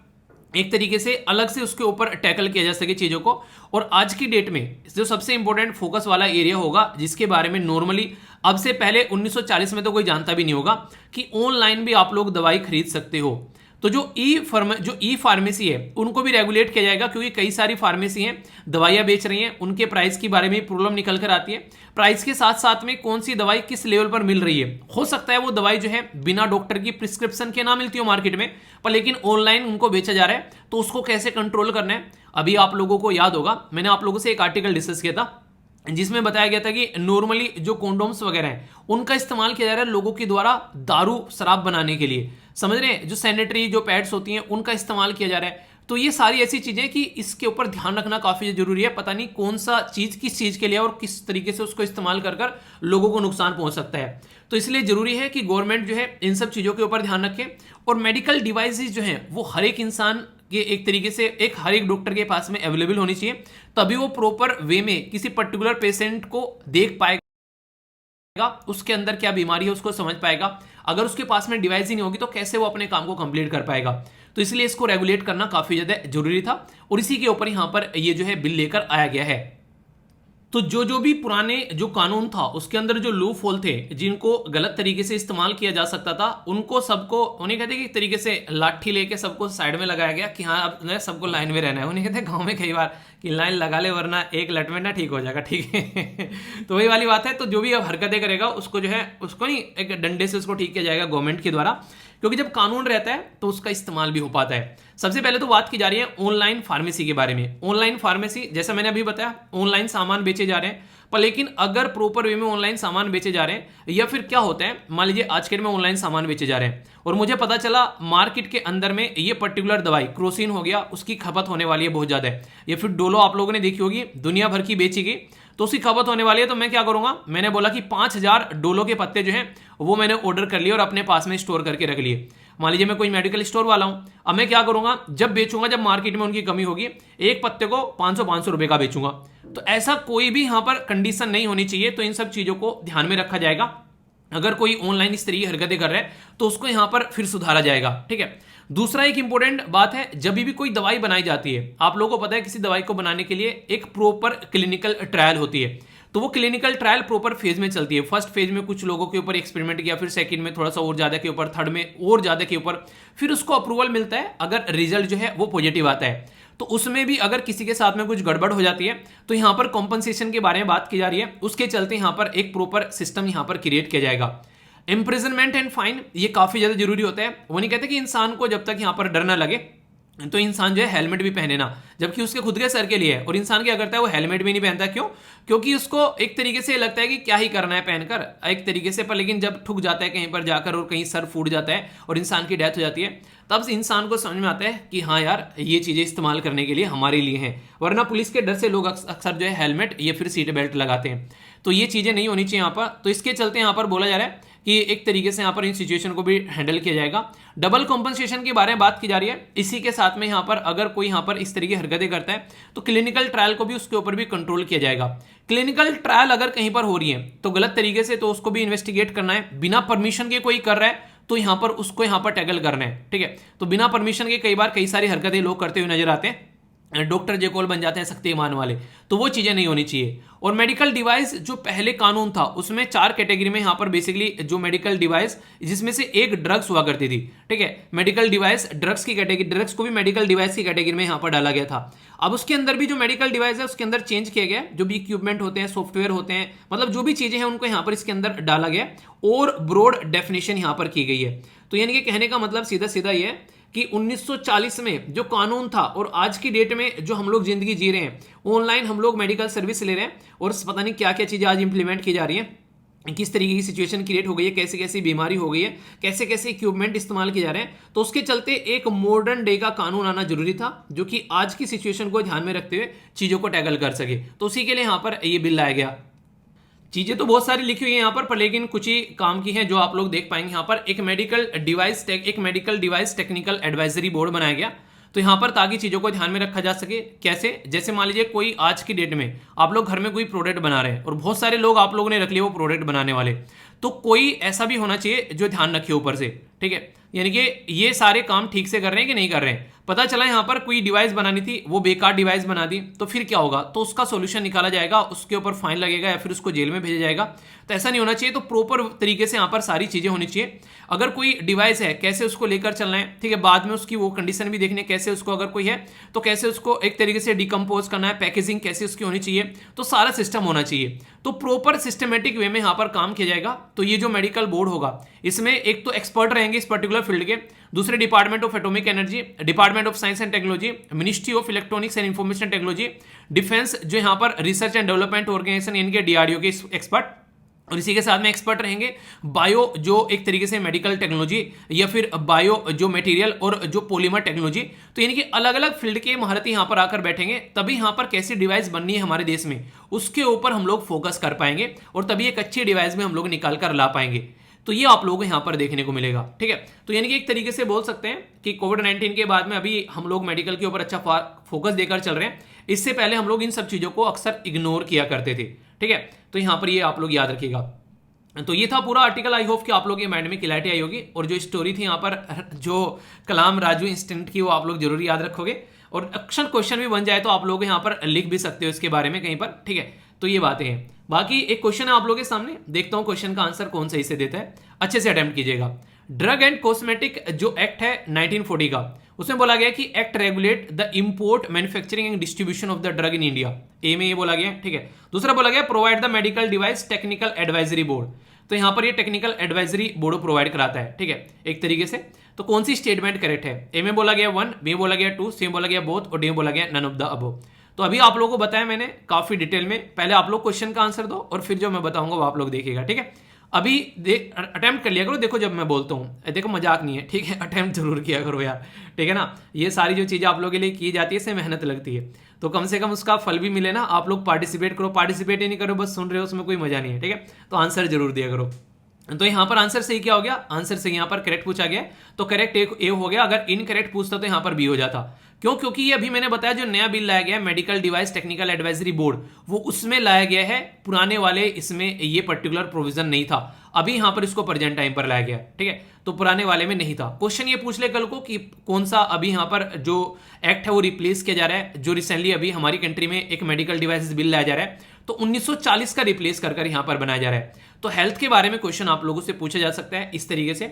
एक तरीके से अलग से उसके ऊपर टैकल किया जा सके चीज़ों को। और आज की डेट में जो सबसे इंपॉर्टेंट फोकस वाला एरिया होगा, जिसके बारे में नॉर्मली अब से पहले 1940 में तो कोई जानता भी नहीं होगा, कि ऑनलाइन भी आप लोग दवाई खरीद सकते हो। तो जो ई फार्मेसी है उनको भी रेगुलेट किया जाएगा, क्योंकि कई सारी फार्मेसी हैं दवाइयाँ बेच रही हैं, उनके प्राइस के बारे में प्रॉब्लम निकल कर आती है। प्राइस के साथ साथ में कौन सी दवाई किस लेवल पर मिल रही है, हो सकता है वो दवाई जो है बिना डॉक्टर की प्रिस्क्रिप्शन के ना मिलती हो मार्केट में, पर लेकिन ऑनलाइन उनको बेचा जा रहा है। तो उसको कैसे कंट्रोल करना है, अभी आप लोगों को याद होगा मैंने आप लोगों से एक आर्टिकल डिस्कस किया था जिसमें बताया गया था कि नॉर्मली जो कॉन्डोम्स वगैरह हैं उनका इस्तेमाल किया जा रहा है लोगों के द्वारा दारू शराब बनाने के लिए, समझ रहे हैं। जो सैनिटरी जो पैड्स होती हैं उनका इस्तेमाल किया जा रहा है। तो ये सारी ऐसी चीजें कि इसके ऊपर ध्यान रखना काफी जरूरी है। पता नहीं कौन सा चीज किस चीज के लिए और किस तरीके से उसको इस्तेमाल कर लोगों को नुकसान पहुंच सकता है। तो इसलिए जरूरी है कि गवर्नमेंट जो है इन सब चीजों के ऊपर ध्यान रखे। और मेडिकल डिवाइसेज जो है वो हर एक इंसान के एक तरीके से एक हर एक डॉक्टर के पास में अवेलेबल होनी चाहिए, तभी वो प्रॉपर वे में किसी पर्टिकुलर पेशेंट को देख पाएगा, उसके अंदर क्या बीमारी है उसको समझ पाएगा। अगर उसके पास में डिवाइस ही नहीं होगी तो कैसे वो अपने काम को कंप्लीट कर पाएगा। तो इसलिए इसको रेगुलेट करना काफी ज्यादा जरूरी था और इसी के ऊपर यहां पर ये जो है बिल लेकर आया गया है। तो जो भी पुराने जो कानून था उसके अंदर जो लूप होल थे जिनको गलत तरीके से इस्तेमाल किया जा सकता था, उनको सबको उन्हें कहते हैं कि तरीके से लाठी लेके सबको साइड में लगाया गया कि हाँ अब सबको लाइन में रहना है। उन्हें कहते हैं गांव में कई बार कि लाइन लगा ले वरना एक लट में ना ठीक हो जाएगा, ठीक है। तो वही वाली बात है। तो जो भी अब हरकतें करेगा उसको जो है उसको नहीं एक डंडे से उसको ठीक किया जाएगा गवर्नमेंट के द्वारा, क्योंकि जब कानून रहता है तो उसका इस्तेमाल भी हो पाता है। सबसे पहले तो बात की जा रही है ऑनलाइन फार्मेसी के बारे में। ऑनलाइन फार्मेसी जैसा मैंने अभी बताया ऑनलाइन सामान बेचे जा रहे हैं, पर लेकिन अगर प्रॉपर वे में ऑनलाइन सामान बेचे जा रहे हैं या फिर क्या होता है, मान लीजिए आज के डेट में ऑनलाइन सामान बेचे जा रहे हैं और मुझे पता चला मार्केट के अंदर में ये पर्टिकुलर दवाई क्रोसिन हो गया उसकी खपत होने वाली है बहुत ज्यादा है, या फिर डोलो आप लोगों ने देखी होगी दुनिया भर की बेची गई तो उसकी खपत होने वाली है। तो मैं क्या करूंगा, मैंने बोला कि 5,000 डोलो के पत्ते जो हैं वो मैंने ऑर्डर कर लिए और अपने पास में स्टोर करके रख लिए। मान लीजिए मैं कोई मेडिकल स्टोर वाला हूं, अब मैं क्या करूंगा जब बेचूंगा, जब मार्केट में उनकी कमी होगी, एक पत्ते को 500 रुपए का बेचूंगा। तो ऐसा कोई भी यहाँ पर कंडीशन नहीं होनी चाहिए। तो इन सब चीज़ों को ध्यान में रखा जाएगा। अगर कोई ऑनलाइन इस तरह की हरकतें कर रहा है तो उसको यहाँ पर फिर सुधारा जाएगा, ठीक है। दूसरा एक इंपॉर्टेंट बात है, जब भी कोई दवाई बनाई जाती है, आप लोगों को पता है किसी दवाई को बनाने के लिए एक प्रॉपर क्लिनिकल ट्रायल होती है। तो वो क्लिनिकल ट्रायल प्रॉपर फेज में चलती है। फर्स्ट फेज में कुछ लोगों के ऊपर एक्सपेरिमेंट किया, फिर सेकंड में थोड़ा सा और ज्यादा के ऊपर, थर्ड में और ज्यादा के ऊपर, फिर उसको अप्रूवल मिलता है अगर रिजल्ट जो है वो पॉजिटिव आता है। तो उसमें भी अगर किसी के साथ में कुछ गड़बड़ हो जाती है तो यहां पर कॉम्पनसेशन के बारे में बात की जा रही है। उसके चलते यहां पर एक प्रॉपर सिस्टम यहां पर क्रिएट किया जाएगा। इंप्रिजनमेंट एंड फाइन ये काफी ज्यादा जरूरी होता है। वो नहीं कहते कि इंसान को जब तक यहां पर डर ना लगे तो इंसान जो है हेलमेट भी पहने ना, जबकि उसके खुद के सर के लिए है। और इंसान क्या करता है, वो हेलमेट भी नहीं पहनता। क्यों? क्योंकि उसको एक तरीके से लगता है कि क्या ही करना है पहनकर, एक तरीके से। पर लेकिन जब ठुक जाता है कहीं पर जाकर और कहीं सर फूट जाता है और इंसान की डेथ हो जाती है, तब इंसान को समझ में आता है कि हाँ यार, ये चीजें इस्तेमाल करने के लिए हमारे लिए हैं। वरना पुलिस के डर से लोग अक्सर जो है हेलमेट या फिर सीट बेल्ट लगाते हैं। तो ये चीजें नहीं होनी चाहिए यहाँ पर। तो इसके चलते यहाँ पर बोला जा रहा है कि एक तरीके से यहाँ पर इन सिचुएशन को भी हैंडल किया जाएगा। डबल कॉम्पनसेशन के बारे में बात की जा रही है। इसी के साथ में यहाँ पर अगर कोई यहाँ पर इस तरीके की हरकतें करता है तो क्लिनिकल ट्रायल को भी उसके ऊपर भी कंट्रोल किया जाएगा। क्लिनिकल ट्रायल अगर कहीं पर हो रही है तो गलत तरीके से, तो उसको भी इन्वेस्टिगेट करना है। बिना परमिशन के कोई कर रहा है तो यहाँ पर उसको यहाँ पर टैकल करना है, ठीक है। तो बिना परमिशन के कई बार कई सारी हरकतें लोग करते हुए नजर आते हैं, डॉक्टर जेकोल बन जाते हैं शक्तिमान वाले। तो वो चीजें नहीं होनी चाहिए। और मेडिकल डिवाइस जो पहले कानून था उसमें 4 कैटेगरी में यहाँ पर बेसिकली जो मेडिकल डिवाइस, जिसमें से एक ड्रग्स हुआ करती थी, ठीक है। मेडिकल डिवाइस ड्रग्स की कैटेगरी, ड्रग्स को भी मेडिकल डिवाइस की कैटेगरी में यहाँ पर डाला गया था। अब उसके अंदर भी जो मेडिकल डिवाइस है उसके अंदर चेंज किया गया, जो भी इक्विपमेंट होते हैं, सॉफ्टवेयर होते हैं, मतलब जो भी चीजें हैं उनको यहाँ पर इसके अंदर डाला गया और ब्रॉड डेफिनेशन यहाँ पर की गई है। तो यानी कि कहने का मतलब सीधा सीधा ये है कि 1940 में जो कानून था और आज की डेट में जो हम लोग जिंदगी जी रहे हैं, ऑनलाइन हम लोग मेडिकल सर्विस ले रहे हैं और पता नहीं क्या क्या चीजें आज इंप्लीमेंट की जा रही हैं, किस तरीके की सिचुएशन क्रिएट हो गई है, कैसे कैसी बीमारी हो गई है, कैसे कैसे इक्विपमेंट इस्तेमाल किए जा रहे हैं। तो उसके चलते एक मॉडर्न डे का कानून आना जरूरी था जो कि आज की सिचुएशन को ध्यान में रखते हुए चीजों को टैकल कर सके। तो उसी के लिए यहाँ पर ये बिल लाया गया। चीजें तो बहुत सारी लिखी हुई है यहाँ पर लेकिन कुछ ही काम की हैं जो आप लोग देख पाएंगे। यहाँ पर एक medical device technical advisory board बनाया गया। तो यहाँ पर ताकि चीजों को ध्यान में रखा जा सके। कैसे? जैसे मान लीजिए कोई आज की डेट में आप लोग घर में कोई प्रोडक्ट बना रहे हैं और बहुत सारे लोग आप लोगों ने रख लिए वो प्रोडक्ट बनाने वाले, तो कोई ऐसा भी होना चाहिए जो ध्यान रखे ऊपर से, ठीक है। यानी कि ये सारे काम ठीक से कर रहे हैं कि नहीं कर रहे हैं। पता चला यहाँ पर कोई डिवाइस बनानी थी, वो बेकार डिवाइस बना दी, तो फिर क्या होगा? तो उसका सॉल्यूशन निकाला जाएगा, उसके ऊपर फाइन लगेगा या फिर उसको जेल में भेजा जाएगा। तो ऐसा नहीं होना चाहिए। तो प्रॉपर तरीके से यहाँ पर सारी चीजें होनी चाहिए। अगर कोई डिवाइस है कैसे उसको लेकर चलना है, ठीक है। बाद में उसकी वो कंडीशन भी देखनी है, कैसे उसको अगर कोई है तो कैसे उसको एक तरीके से डिकम्पोज करना है, पैकेजिंग कैसे उसकी होनी चाहिए, तो सारा सिस्टम होना चाहिए। तो प्रॉपर सिस्टमेटिक वे में यहाँ पर काम किया जाएगा। तो ये जो मेडिकल बोर्ड होगा इसमें एक तो एक्सपर्ट रहेंगे इस पर्टिकुलर फील्ड के, दूसरे department of atomic energy, department of science and technology, ministry of electronics and information technology, defence जो यहाँ पर रिसर्च एंड डेवलपमेंट ऑर्गेनाइजेशन इनके डीआरडीओ के एक्सपर्ट, और इसी के साथ में एक्सपर्ट रहेंगे बायो जो एक तरीके से मेडिकल टेक्नोलॉजी या फिर बायो जो मटेरियल और जो पॉलीमर टेक्नोलॉजी। तो यानी कि अलग अलग फील्ड के महारथी यहाँ पर आकर बैठेंगे, तभी यहाँ पर कैसी डिवाइस बननी है हमारे देश में उसके ऊपर हम लोग फोकस कर पाएंगे और तभी एक अच्छी डिवाइस में हम लोग निकाल कर ला पाएंगे। तो ये आप लोगों को यहाँ पर देखने को मिलेगा, ठीक है। तो यानी कि एक तरीके से बोल सकते हैं कि कोविड-19 के बाद में अभी हम लोग मेडिकल के ऊपर अच्छा फोकस देकर चल रहे हैं। इससे पहले हम लोग इन सब चीजों को अक्सर इग्नोर किया करते थे, ठीक है। तो यहाँ पर ये आप लोग याद रखिएगा। तो ये था पूरा आर्टिकल। आई होप कि आप लोग के माइंड में क्लैरिटी आई होगी और जो स्टोरी थी यहाँ पर जो कलाम राजू इंस्टेंट की, वो आप लोग जरूर याद रखोगे और अक्सर क्वेश्चन भी बन जाए तो आप लोग यहाँ पर लिख भी सकते हो इसके बारे में कहीं पर, ठीक है। तो ये बातें हैं। बाकी एक क्वेश्चन है आप लोगों के सामने, देखता हूं क्वेश्चन का आंसर कौन सही से देता है, अच्छे से अटेम्प्ट कीजिएगा। ड्रग एंड कॉस्मेटिक जो एक्ट है 1940 का, उसमें बोला गया कि act regulate the import, manufacturing and distribution of the drug in India. A में ये बोला गया, ठीक है। दूसरा बोला गया provide the medical device technical advisory board. तो यहां पर ये टेक्निकल एडवाइजरी बोर्ड प्रोवाइड कराता है, ठीक है, एक तरीके से। तो कौन सी स्टेटमेंट करेक्ट है? ए में बोला गया 1, बी में बोला गया 2, सी में बोला गया बोथ और डी में बोला गया नन ऑफ द अबव। तो अभी आप लोगों को बताया मैंने काफी डिटेल में। पहले आप लोग क्वेश्चन का आंसर दो और फिर जो मैं बताऊंगा वो आप लोग देखिएगा, ठीक है। अभी अटेम्प्ट कर लिया करो, देखो जब मैं बोलता हूँ, देखो मजाक नहीं है, ठीक है। अटेम्प्ट जरूर किया करो यार, ठीक है ना। ये सारी जो चीजें आप लोगों के लिए की जाती है इससे मेहनत लगती है, तो कम से कम उसका फल भी मिले ना। आप लोग पार्टिसिपेट करो, पार्टिसिपेट ही नहीं करो बस सुन रहे हो, उसमें कोई मजा नहीं है, ठीक है। तो आंसर जरूर दिया करो। तो यहाँ पर आंसर सही क्या हो गया, आंसर से यहाँ पर करेक्ट पूछा गया, तो करेक्ट ए हो गया। अगर इनकरेक्ट पूछता तो यहाँ पर बी हो जाता। क्यों? क्योंकि ये अभी मैंने बताया जो नया बिल लाया गया है medical device technical advisory board, वो उसमें लाया गया है, पुराने वाले इसमें ये पर्टिकुलर प्रोविजन नहीं था, अभी यहाँ पर इसको प्रेजेंट टाइम पर लाया गया, ठीक है, तो पुराने वाले में नहीं था। क्वेश्चन ये पूछ ले कल को कि कौन सा अभी यहाँ पर जो एक्ट है वो रिप्लेस किया जा रहा है, जो रिसेंटली अभी हमारी कंट्री में एक मेडिकल डिवाइसेस बिल लाया जा रहा है, तो 1940 का रिप्लेस कर यहाँ पर बनाया जा रहा है। तो हेल्थ के बारे में क्वेश्चन आप लोगों से पूछा जा सकता है इस तरीके से।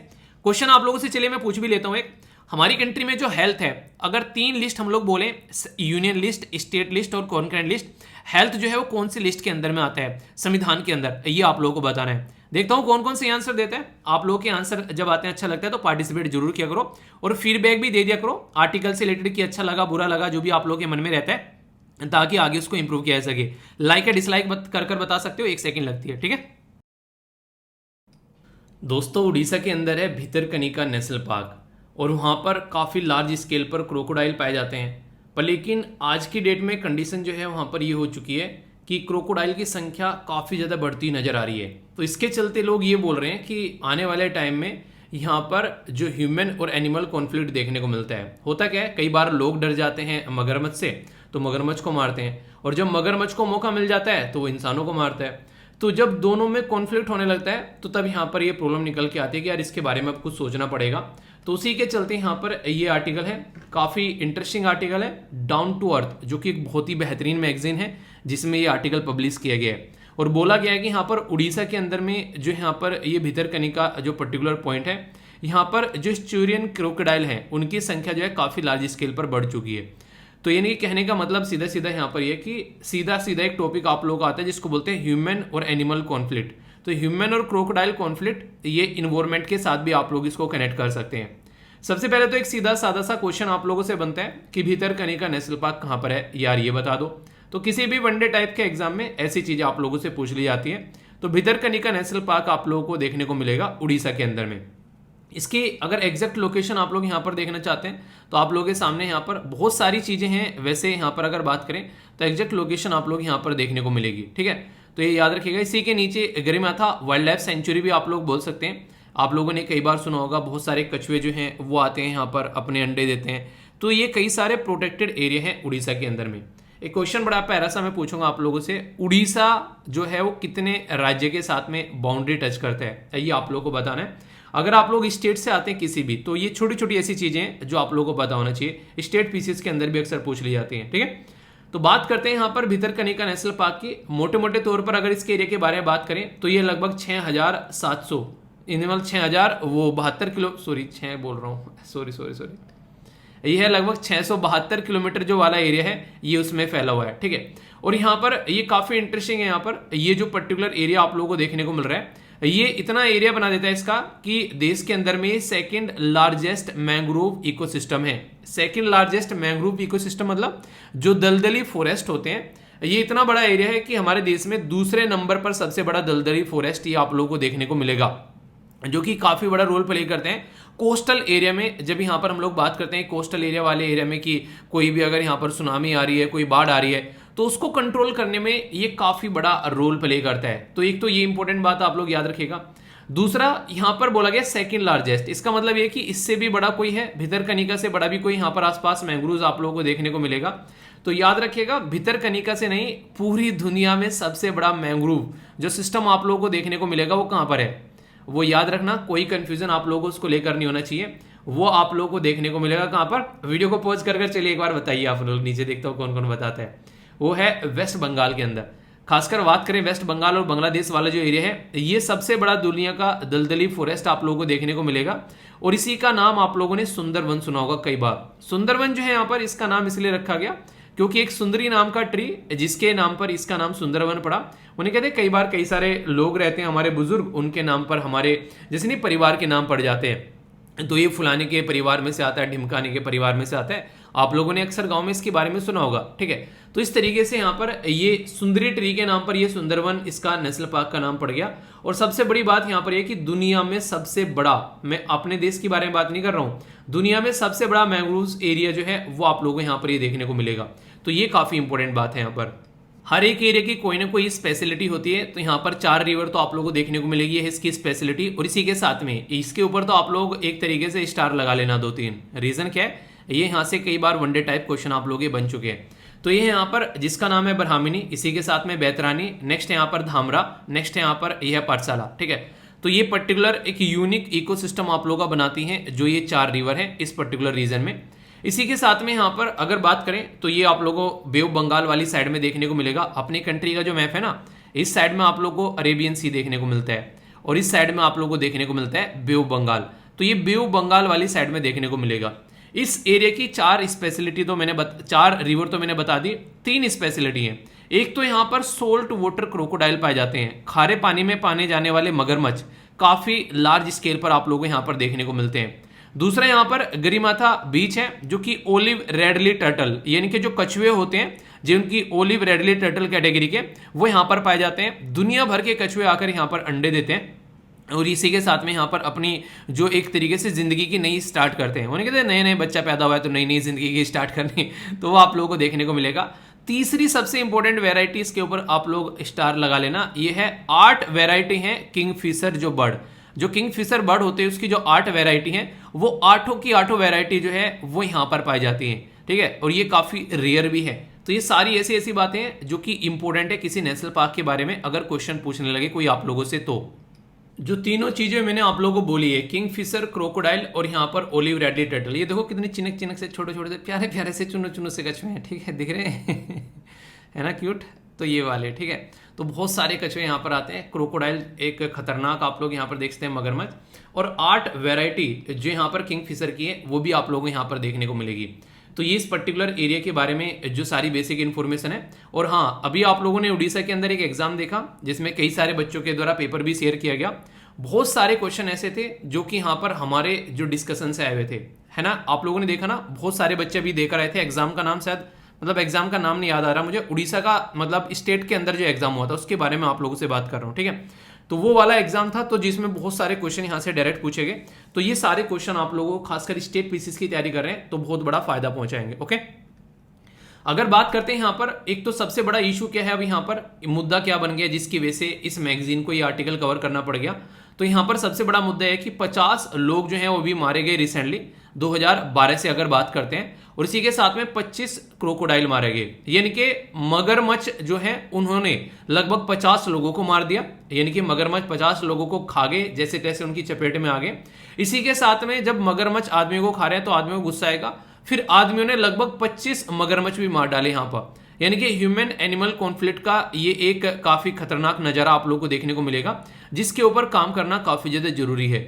क्वेश्चन आप लोगों से चलिए मैं पूछ भी लेता हूं एक, हमारी कंट्री में जो हेल्थ है, अगर 3 लिस्ट हम लोग बोले, यूनियन लिस्ट, स्टेट लिस्ट और कॉन्करेंट लिस्ट, हेल्थ जो है वो कौन सी लिस्ट के अंदर में आता है संविधान के अंदर, ये आप लोगों को बताना है। देखता हूं कौन कौन से आंसर देते हैं। आप लोगों के आंसर जब आते हैं अच्छा लगता है तो पार्टिसिपेट जरूर किया करो और फीडबैक भी दे दिया करो आर्टिकल से रिलेटेड कि अच्छा लगा बुरा लगा, जो भी आप लोगों के मन में रहता है, ताकि आगे उसको इंप्रूव किया जा सके। लाइक या डिसलाइक कर बता सकते हो, 1 सेकंड लगती है, ठीक है। दोस्तों उड़ीसा के अंदर है भितरकनिका नेशनल पार्क और वहाँ पर काफ़ी लार्ज स्केल पर क्रोकोडाइल पाए जाते हैं। पर लेकिन आज की डेट में कंडीशन जो है वहाँ पर ये हो चुकी है कि क्रोकोडाइल की संख्या काफ़ी ज़्यादा बढ़ती नज़र आ रही है। तो इसके चलते लोग ये बोल रहे हैं कि आने वाले टाइम में यहाँ पर जो ह्यूमन और एनिमल कॉन्फ्लिक्ट देखने को मिलता है। होता क्या है, कई बार लोग डर जाते हैं मगरमच्छ से तो मगरमच्छ को मारते हैं, और जब मगरमच्छ को मौका मिल जाता है तो वो इंसानों को मारता है। तो जब दोनों में कॉन्फ्लिक्ट होने लगता है तो तब यहाँ पर ये प्रॉब्लम निकल के आती है कि यार इसके बारे में अब कुछ सोचना पड़ेगा। तो उसी के चलते यहाँ पर ये आर्टिकल है, काफ़ी इंटरेस्टिंग आर्टिकल है, डाउन टू अर्थ, जो कि एक बहुत ही बेहतरीन मैगजीन है जिसमें ये आर्टिकल पब्लिश किया गया है। और बोला गया है कि यहाँ पर उड़ीसा के अंदर में जो यहाँ पर ये भितरकनिका जो पर्टिकुलर पॉइंट है, यहाँ पर जो स्चूरियन क्रोकोडाइल है उनकी संख्या जो है काफ़ी लार्ज स्केल पर बढ़ चुकी है। तो यानी कि कहने का मतलब सीधा सीधा यहाँ पर ये कि सीधा सीधा एक टॉपिक आप लोग आता है जिसको बोलते हैं ह्यूमन और एनिमल कॉन्फ्लिक्ट। तो ह्यूमन और क्रोकोडाइल कॉन्फ्लिक्ट, ये इन्वायरमेंट के साथ भी आप लोग इसको कनेक्ट कर सकते हैं। सबसे पहले तो एक सीधा सादा सा क्वेश्चन आप लोगों से बनता है कि भितरकनिका नेशनल पार्क कहाँ पर है यार, ये बता दो। तो किसी भी वनडे टाइप के एग्जाम में ऐसी चीजें आप लोगों से पूछ ली जाती है। तो भितरकनिका नेशनल पार्क आप लोगों को देखने को मिलेगा उड़ीसा के अंदर में। इसकी अगर एग्जैक्ट लोकेशन आप लोग यहाँ पर देखना चाहते हैं तो आप लोगों के सामने यहाँ पर बहुत सारी चीज़ें हैं। वैसे यहाँ पर अगर बात करें तो एग्जैक्ट लोकेशन आप लोग यहाँ पर देखने को मिलेगी, ठीक है। तो ये याद रखिएगा। इसी के नीचे गरिमाथा वाइल्ड लाइफ सेंचुरी भी आप लोग बोल सकते हैं। आप लोगों ने कई बार सुना होगा, बहुत सारे कछुए जो हैं वो आते हैं यहाँ पर अपने अंडे देते हैं। तो ये कई सारे प्रोटेक्टेड एरिया हैं उड़ीसा के अंदर में। एक क्वेश्चन बड़ा प्यारा सा मैं पूछूंगा आप लोगों से, उड़ीसा जो है वो कितने राज्य के साथ में बाउंड्री टच करता है, ये आप लोगों को बताना है। अगर आप लोग स्टेट से आते हैं किसी भी, तो ये छोटी छोटी ऐसी चीजें हैं जो आप लोगों को पता होना चाहिए। स्टेट पीसीएस के अंदर भी अक्सर पूछ ली जाती हैं, ठीक है। तो बात करते हैं यहाँ पर भितरकनिका नेशनल पार्क की। मोटे मोटे तौर पर अगर इसके एरिया के बारे में बात करें तो ये लगभग 6,700 एनिमल 6,072 किलो, सॉरी 6 बोल रहा हूँ, सॉरी ये है लगभग 672 किलोमीटर जो वाला एरिया है ये उसमें फैला हुआ है, ठीक है। और यहाँ पर ये काफी इंटरेस्टिंग है। यहाँ पर ये जो पर्टिकुलर एरिया आप लोगों को देखने को मिल रहा है, ये इतना एरिया बना देता है इसका कि देश के अंदर में सेकंड लार्जेस्ट मैंग्रोव इकोसिस्टम है। सेकंड लार्जेस्ट मैंग्रोव इकोसिस्टम मतलब जो दलदली फॉरेस्ट होते हैं, ये इतना बड़ा एरिया है कि हमारे देश में दूसरे नंबर पर सबसे बड़ा दलदली फॉरेस्ट ये आप लोगों को देखने को मिलेगा, जो कि काफी बड़ा रोल प्ले करते हैं कोस्टल एरिया में। जब यहाँ पर हम लोग बात करते हैं कोस्टल एरिया वाले एरिया में कि कोई भी अगर यहाँ पर सुनामी आ रही है, कोई बाढ़ आ रही है, तो उसको कंट्रोल करने में ये काफी बड़ा रोल प्ले करता है। तो एक तो ये इंपॉर्टेंट बात आप लोग याद रखिएगा। दूसरा यहाँ पर बोला गया सेकंड लार्जेस्ट, इसका मतलब ये कि इससे भी बड़ा कोई है, भितरकनिका से बड़ा भी कोई यहाँ पर आसपास मैंग्रोव्स आप लोगों को देखने को मिलेगा। तो याद रखिएगा भितरकनिका से नहीं, पूरी दुनिया में सबसे बड़ा मैंग्रोव जो सिस्टम आप लोगों को देखने को मिलेगा वो कहाँ पर है, वो याद रखना। कोई कंफ्यूजन आप लोगों को उसको लेकर नहीं होना चाहिए। वो आप लोगों को देखने को मिलेगा कहाँ पर, वीडियो को पॉज कर चलिए एक बार बताइए आप लोग, नीचे देखता हूँ कौन कौन बताता है। वो है वेस्ट बंगाल के अंदर। खासकर बात करें वेस्ट बंगाल और बांग्लादेश वाला जो एरिया है, ये सबसे बड़ा दुनिया का दलदली फॉरेस्ट आप लोगों को देखने को मिलेगा। और इसी का नाम आप लोगों ने सुंदरवन सुना होगा कई बार। सुंदरवन जो है यहाँ पर इसका नाम इसलिए रखा गया क्योंकि एक सुंदरी नाम का ट्री जिसके नाम पर इसका नाम सुंदरवन पड़ा। उन्हें कहते हैं कई बार कई सारे लोग रहते हैं हमारे बुजुर्ग, उनके नाम पर हमारे जैसे नहीं परिवार के नाम पड़ जाते हैं। तो ये फुलाने के परिवार में से आता है, ढिमकाने के परिवार में से आता है। आप लोगों ने अक्सर गांव में इसके बारे में सुना होगा, ठीक है। तो इस तरीके से यहाँ पर ये सुंदरी ट्री के नाम पर ये सुंदरवन इसका नेशनल पार्क का नाम पड़ गया। और सबसे बड़ी बात यहाँ पर यह कि दुनिया में सबसे बड़ा, मैं अपने देश के बारे में बात नहीं कर रहा हूँ, दुनिया में सबसे बड़ा मैंग्रोव्स एरिया जो है वो आप लोगों को यहाँ पर ये देखने को मिलेगा। तो ये काफी इंपॉर्टेंट बात है यहाँ पर। हर एक एरिया की कोई ना कोई स्पेशलिटी होती है। तो यहाँ पर 4 रिवर तो आप लोगों को देखने को मिलेगी, है इसकी स्पेशलिटी। और इसी के साथ में इसके ऊपर तो आप लोग एक तरीके से स्टार लगा लेना 2-3। रीजन क्या है, ये यहाँ से कई बार वनडे टाइप क्वेश्चन आप लोग ये बन चुके हैं। तो ये यहाँ पर जिसका नाम है ब्राह्मणी, इसी के साथ में बैतरानी, नेक्स्ट यहाँ पर धामरा, नेक्स्ट यहाँ पर यह पाठशाला, ठीक है। तो ये पर्टिकुलर एक यूनिक इकोसिस्टम आप लोगों का बनाती हैं जो ये 4 रिवर हैं इस पर्टिकुलर रीजन में। इसी के साथ में यहाँ पर अगर बात करें तो ये आप लोगों को बे ऑफ बंगाल वाली साइड में देखने को मिलेगा। अपनी कंट्री का जो मैप है ना, इस साइड में आप लोगों को अरेबियन सी देखने को मिलता है और इस साइड में आप लोगों को देखने को मिलता है बे ऑफ बंगाल। तो ये बे ऑफ बंगाल वाली साइड में देखने को मिलेगा। इस एरिया की 4 स्पेशलिटी तो मैंने 4 रिवर तो मैंने बता दी। 3 स्पेशलिटी है। एक तो यहाँ पर सोल्ट वाटर क्रोकोडाइल पाए जाते हैं, खारे पानी में पाने जाने वाले मगरमच्छ काफी लार्ज स्केल पर आप लोगों को यहाँ पर देखने को मिलते हैं। दूसरा यहाँ पर गरिमाथा बीच है जो कि ओलिव रेडली टर्टल, यानी कि जो कछुए होते हैं जिनकी ओलिव रेडली टर्टल कैटेगरी के, वो यहाँ पर पाए जाते हैं। दुनिया भर के कछुए आकर यहाँ पर अंडे देते हैं और इसी के साथ में यहाँ पर अपनी जो एक तरीके से जिंदगी की नई स्टार्ट करते हैं। उन्हें कहते हैं नए नए बच्चा पैदा हुआ है तो नई नई जिंदगी की स्टार्ट करनी, तो वो आप लोगों को देखने को मिलेगा। तीसरी सबसे इंपॉर्टेंट वेराइटी इसके ऊपर आप लोग स्टार लगा लेना, ये है 8 वेराइटी है किंगफिशर जो बर्ड, जो किंगफिशर बर्ड होते हैं उसकी जो 8 वेराइटी हैं वो 8 की 8 वेराइटी जो है वो यहाँ पर पाई जाती हैं, ठीक है। और ये काफी रेयर भी है। तो ये सारी ऐसी ऐसी बातें हैं जो कि इंपॉर्टेंट है किसी नेशनल पार्क के बारे में अगर क्वेश्चन पूछने लगे कोई आप लोगों से। तो जो तीनों चीजें मैंने आप लोगों को बोली है, किंगफिशर, क्रोकोडाइल और यहाँ पर ओलिव रेडली टर्टल, ये देखो कितनी चिनक चिनक से छोटे छोटे से प्यारे प्यारे से चुनो चुनो से कछुए हैं, ठीक है, दिख रहे हैं है ना क्यूट। तो ये वाले, ठीक है। तो बहुत सारे कछुए यहाँ पर आते हैं। क्रोकोडाइल एक खतरनाक आप लोग यहाँ पर देख सकते हैं मगरमच्छ, और 8 वेराइटी जो यहाँ पर किंगफिशर की है वो भी आप लोगों को यहाँ पर देखने को मिलेगी। तो ये इस पर्टिकुलर एरिया के बारे में जो सारी बेसिक इन्फॉर्मेशन है। और हाँ, अभी आप लोगों ने उड़ीसा के अंदर एक एग्जाम देखा जिसमें कई सारे बच्चों के द्वारा पेपर भी शेयर किया गया। बहुत सारे क्वेश्चन ऐसे थे जो कि यहाँ पर हमारे जो डिस्कशन से आए हुए थे, है ना। आप लोगों ने देखा ना, बहुत सारे बच्चे भी देकर आए थे। एग्जाम का नाम शायद, मतलब एग्जाम का नाम नहीं याद आ रहा मुझे, उड़ीसा का मतलब स्टेट के अंदर जो एग्जाम हुआ था उसके बारे में आप लोगों से बात कर रहा हूँ, ठीक है। तो वो वाला एग्जाम था तो जिसमें बहुत सारे क्वेश्चन यहाँ से डायरेक्ट पूछे गए। तो ये सारे क्वेश्चन आप लोगों को खासकर स्टेट पीसीस की तैयारी कर रहे हैं तो बहुत बड़ा फायदा पहुंचाएंगे। ओके, अगर बात करते हैं यहाँ पर, एक तो सबसे बड़ा इशू क्या है अब यहाँ पर, मुद्दा क्या बन गया जिसकी वजह से इस मैगजीन को ये आर्टिकल कवर करना पड़ गया। तो यहाँ पर सबसे बड़ा मुद्दा है कि 50 लोग जो हैं वो भी मारे गए रिसेंटली 2012 से अगर बात करते हैं, और इसी के साथ में 25 क्रोकोडाइल मारे गए, यानी कि मगरमच्छ जो है उन्होंने लगभग 50 लोगों को मार दिया, यानी कि मगरमच्छ 50 लोगों को खा गए जैसे तैसे उनकी चपेट में आ गए। इसी के साथ में जब मगरमच्छ आदमियों को खा रहे हैं तो आदमियों को गुस्सा आएगा, फिर आदमियों ने लगभग 25 मगरमच्छ भी मार डाले यहाँ पर। यानी कि ह्यूमन एनिमल कॉन्फ्लिक्ट का ये एक काफी खतरनाक नजारा आप लोगों को देखने को मिलेगा जिसके ऊपर काम करना काफी ज्यादा जरूरी है।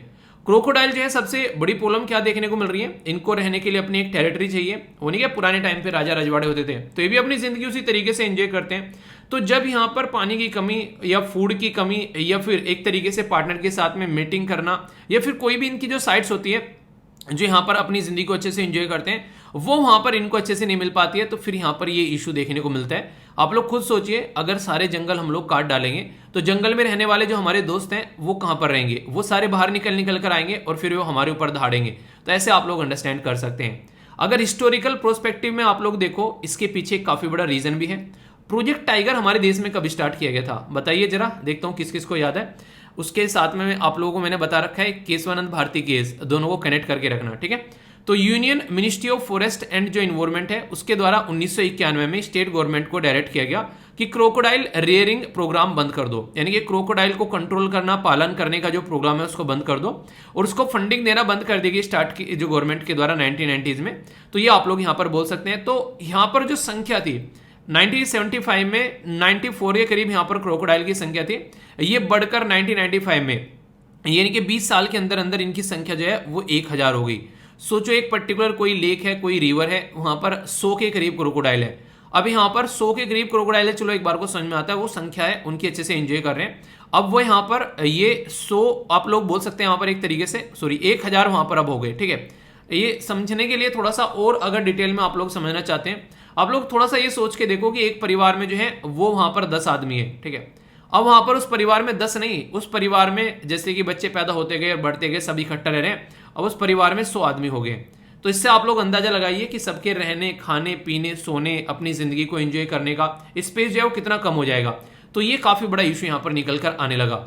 क्रोकोडाइल जो है सबसे बड़ी प्रॉब्लम क्या देखने को मिल रही है, इनको रहने के लिए अपनी एक टेरिटरी चाहिए। वो नहीं क्या पुराने टाइम पे राजा रजवाड़े होते थे, तो ये भी अपनी जिंदगी उसी तरीके से एंजॉय करते हैं। तो जब यहाँ पर पानी की कमी या फूड की कमी या फिर एक तरीके से पार्टनर के साथ में मीटिंग करना या फिर कोई भी इनकी जो साइट्स होती है जो यहाँ पर अपनी जिंदगी को अच्छे से एंजॉय करते हैं वो वहां पर इनको अच्छे से नहीं मिल पाती है, तो फिर यहाँ पर ये इशू देखने को मिलता है। आप लोग खुद सोचिए, अगर सारे जंगल हम लोग काट डालेंगे तो जंगल में रहने वाले जो हमारे दोस्त हैं वो कहां पर रहेंगे, वो सारे बाहर निकल कर आएंगे और फिर वो हमारे ऊपर दहाड़ेंगे। तो ऐसे आप लोग अंडरस्टैंड कर सकते हैं। अगर हिस्टोरिकल प्रोस्पेक्टिव में आप लोग देखो, इसके पीछे काफी बड़ा रीजन भी है। प्रोजेक्ट टाइगर हमारे देश में कब स्टार्ट किया गया था बताइए जरा, देखता हूं किस किस को याद है। उसके साथ में आप लोगों को मैंने बता रखा है केशवानंद भारती केस, दोनों को कनेक्ट करके रखना, ठीक है। तो union ministry of forest and जो इन्वायरमेंट है उसके द्वारा 1991 में स्टेट गवर्नमेंट को डायरेक्ट किया गया कि क्रोकोडाइल रेयरिंग प्रोग्राम बंद कर दो, यानी कि क्रोकोडाइल को कंट्रोल करना, पालन करने का जो प्रोग्राम है उसको बंद कर दो, और उसको फंडिंग देना बंद कर देगी स्टार्ट की जो गवर्नमेंट के द्वारा 1990s में। तो ये आप लोग यहाँ पर बोल सकते हैं। तो यहाँ पर जो संख्या थी 1975 में 94 के करीब यहाँ पर क्रोकोडाइल की संख्या थी, ये बढ़कर 1995 में यानी कि 20 साल के अंदर अंदर इनकी संख्या जो है वो 1000 हो गई। सोचो, एक पर्टिकुलर कोई लेक है, कोई रिवर है, वहां पर 100 के करीब क्रोकोडाइल है। अब यहाँ पर 100 के करीब क्रोकोडाइल है, चलो एक बार को समझ में आता है, वो संख्या है, उनकी अच्छे से एंजॉय कर रहे हैं। अब वो यहाँ पर ये 100 आप लोग बोल सकते हैं यहाँ पर एक तरीके से, सॉरी 1000 वहां पर अब हो गए, ठीक है। ये समझने के लिए थोड़ा सा और अगर डिटेल में आप लोग समझना चाहते हैं, आप लोग थोड़ा सा ये सोच के देखो कि एक परिवार में जो है वो वहां पर 10 आदमी है, ठीक है। अब वहां पर उस परिवार में 10 नहीं, उस परिवार में जैसे कि बच्चे पैदा होते गए और बढ़ते गए, सभी इकट्ठा रह रहे हैं, अब उस परिवार में 100 आदमी हो गए। तो तो इससे आप लोग अंदाजा लगाइए कि सबके रहने, खाने, पीने, सोने, अपनी जिंदगी को एंजॉय करने का स्पेस जो है वो कितना कम हो जाएगा। तो ये काफी बड़ा इशू यहाँ पर निकल कर आने लगा।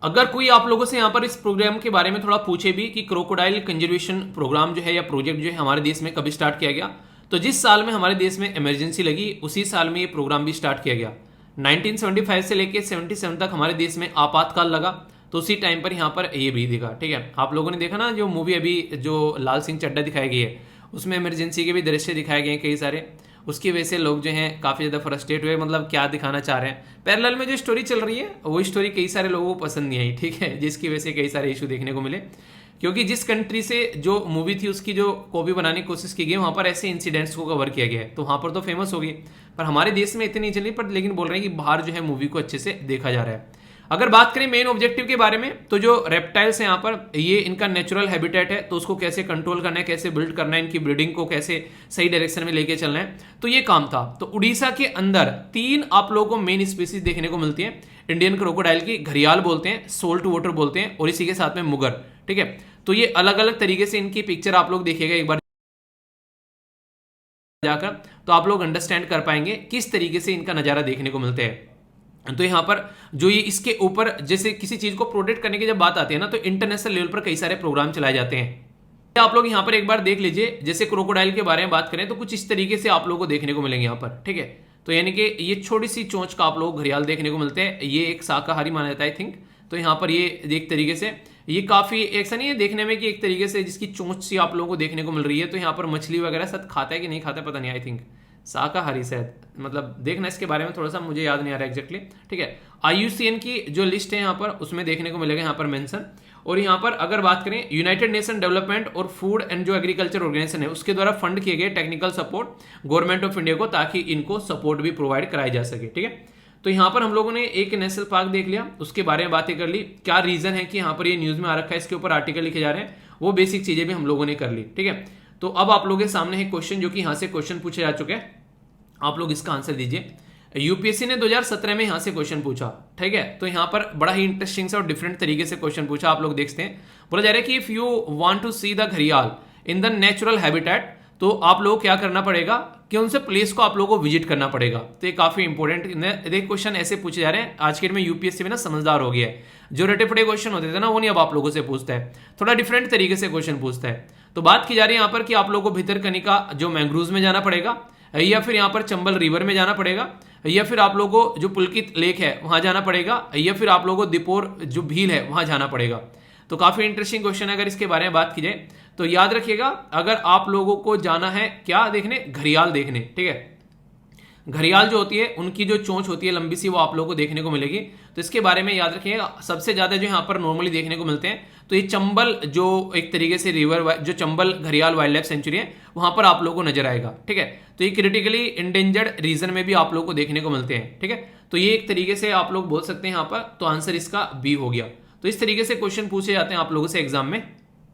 अगर कोई आप लोगों से यहाँ पर इस प्रोग्राम के बारे में थोड़ा पूछे भी कि क्रोकोडाइल कंजर्वेशन प्रोग्राम जो है या प्रोजेक्ट जो है हमारे देश में कभी स्टार्ट किया गया, तो जिस साल में हमारे देश में इमरजेंसी लगी उसी साल में ये प्रोग्राम भी स्टार्ट किया गया। 1975 से लेके 77 तक हमारे देश में आपातकाल लगा, तो उसी टाइम पर यहाँ पर ये भी दिखा। ठीक है, आप लोगों ने देखा ना जो मूवी अभी जो लाल सिंह चड्ढा दिखाई गई है, उसमें इमरजेंसी के भी दृश्य दिखाए गए हैं कई सारे। उसकी वजह से लोग जो हैं काफ़ी ज़्यादा फ्रस्ट्रेट हुए, मतलब क्या दिखाना चाह रहे हैं। पैरेलल में जो स्टोरी चल रही है वो स्टोरी कई सारे लोगों को पसंद नहीं आई, ठीक है, जिसकी वजह से कई सारे इशू देखने को मिले। क्योंकि जिस कंट्री से जो मूवी थी उसकी जो कॉपी बनाने की कोशिश की गई, वहाँ पर ऐसे इंसिडेंट्स को कवर किया गया है, तो वहाँ पर तो फेमस होगी, पर हमारे देश में इतनी नहीं चली। पर लेकिन बोल रहे हैं कि बाहर जो है मूवी को अच्छे से देखा जा रहा है। अगर बात करें मेन ऑब्जेक्टिव के बारे में, तो जो रेप्टाइल्स हैं यहाँ पर, ये इनका नेचुरल हैबिटेट है, तो उसको कैसे कंट्रोल करना है, कैसे बिल्ड करना है, इनकी ब्रीडिंग को कैसे सही डायरेक्शन में लेके चलना है, तो ये काम था। तो उड़ीसा के अंदर 3 आप लोगों को मेन स्पीसीज देखने को मिलती है इंडियन क्रोकोडाइल की। घड़ियाल बोलते हैं, सोल्ट वाटर बोलते हैं, और इसी के साथ में मुगर। ठीक है, तो ये अलग अलग तरीके से इनकी पिक्चर आप लोग देखिएगा एक बार जाकर, तो आप लोग अंडरस्टैंड कर पाएंगे किस तरीके से इनका नजारा देखने को मिलता है। तो यहाँ पर जो ये इसके ऊपर जैसे किसी चीज को प्रोटेक्ट करने की जब बात आती है ना, तो इंटरनेशनल लेवल पर कई सारे प्रोग्राम चलाए जाते हैं। आप लोग यहाँ पर एक बार देख लीजिए, जैसे क्रोकोडाइल के बारे में बात करें तो कुछ इस तरीके से आप लोगों को देखने को मिलेंगे यहाँ पर। ठीक है, तो यानी कि ये छोटी सी चोंच का आप लोग घड़ियाल देखने को मिलते हैं। ये एक शाकाहारी माना जाता है आई थिंक। तो यहाँ पर ये एक तरीके से ये काफी ऐसा नहीं है देखने में कि एक तरीके से जिसकी चोंच सी आप लोगों को देखने को मिल रही है। तो यहाँ पर मछली वगैरह सब खाता है कि नहीं खाता है पता नहीं, आई थिंक शाकाहारी शायद, मतलब देखना इसके बारे में थोड़ा सा मुझे याद नहीं आ रहा एग्जैक्टली। ठीक है, IUCN की जो लिस्ट है यहाँ पर उसमें देखने को मिलेगा यहाँ पर मेंशन। और यहाँ पर अगर बात करें यूनाइटेड नेशन डेवलपमेंट और फूड एंड जो एग्रीकल्चर ऑर्गेनाइजेशन है उसके द्वारा फंड किए गए technical support government of India को, ताकि इनको सपोर्ट भी प्रोवाइड कराई जा सके। ठीक है, तो यहाँ पर हम लोगों ने एक नेशनल पार्क देख लिया, उसके बारे में बातें कर ली, क्या रीजन है कि यहाँ पर ये न्यूज में आ रखा है, इसके ऊपर आर्टिकल लिखे जा रहे हैं, वो बेसिक चीजें भी हम लोगों ने कर ली। ठीक है, तो अब आप लोगों के सामने है क्वेश्चन, जो कि यहाँ से क्वेश्चन पूछे जा चुके हैं, आप लोग इसका आंसर दीजिए। यूपीएससी ने 2017 में यहां से क्वेश्चन पूछा। ठीक है, तो यहां पर बड़ा ही इंटरेस्टिंग से और डिफरेंट तरीके से क्वेश्चन पूछा, आप लोग देखते हैं। बोला जा रहा है कि if you want to see the घड़ियाल इन द नेचुरल हैबिटेट, तो आप लोग क्या करना पड़ेगा कि उनसे प्लेस को आप लोगों को विजिट करना पड़ेगा। तो ये काफी इंपॉर्टेंट क्वेश्चन ऐसे पूछे जा रहे हैं। आज के डेट में यूपीएससी में ना समझदार हो गया है, जो रटे फटे क्वेश्चन होते थे ना वो नहीं अब आप लोगों से पूछता है, थोड़ा डिफरेंट तरीके से क्वेश्चन पूछता है। तो बात की जा रही है यहाँ पर कि आप लोगों को भितरकनिका जो मैंग्रोव्स में जाना पड़ेगा, या फिर यहाँ पर चंबल रिवर में जाना पड़ेगा, या फिर आप लोगों को जो पुलकित लेक है वहां जाना पड़ेगा, या फिर आप लोगों को दीपोर जो भील है वहां जाना पड़ेगा। तो काफी इंटरेस्टिंग क्वेश्चन है। अगर इसके बारे में बात की जाए तो याद रखिएगा, अगर आप लोगों को जाना है क्या देखने, घड़ियाल देखने। ठीक है, घड़ियाल जो होती है उनकी जो चोंच होती है लंबी सी, वो आप लोगों को देखने को मिलेगी। तो इसके बारे में याद रखिएगा, सबसे ज्यादा जो यहाँ पर नॉर्मली देखने को मिलते हैं, तो ये चंबल जो एक तरीके से रिवर जो चंबल घड़ियाल वाइल्ड लाइफ सेंचुरी है वहां पर आप लोगों को नजर आएगा। ठीक है, तो ये क्रिटिकली इंडेंजर्ड रीजन में भी आप लोगों को देखने को मिलते हैं। ठीक है, तो ये एक तरीके से आप लोग बोल सकते हैं यहाँ पर, तो आंसर इसका बी हो गया। तो इस तरीके से क्वेश्चन पूछे जाते हैं आप लोगों से एग्जाम में।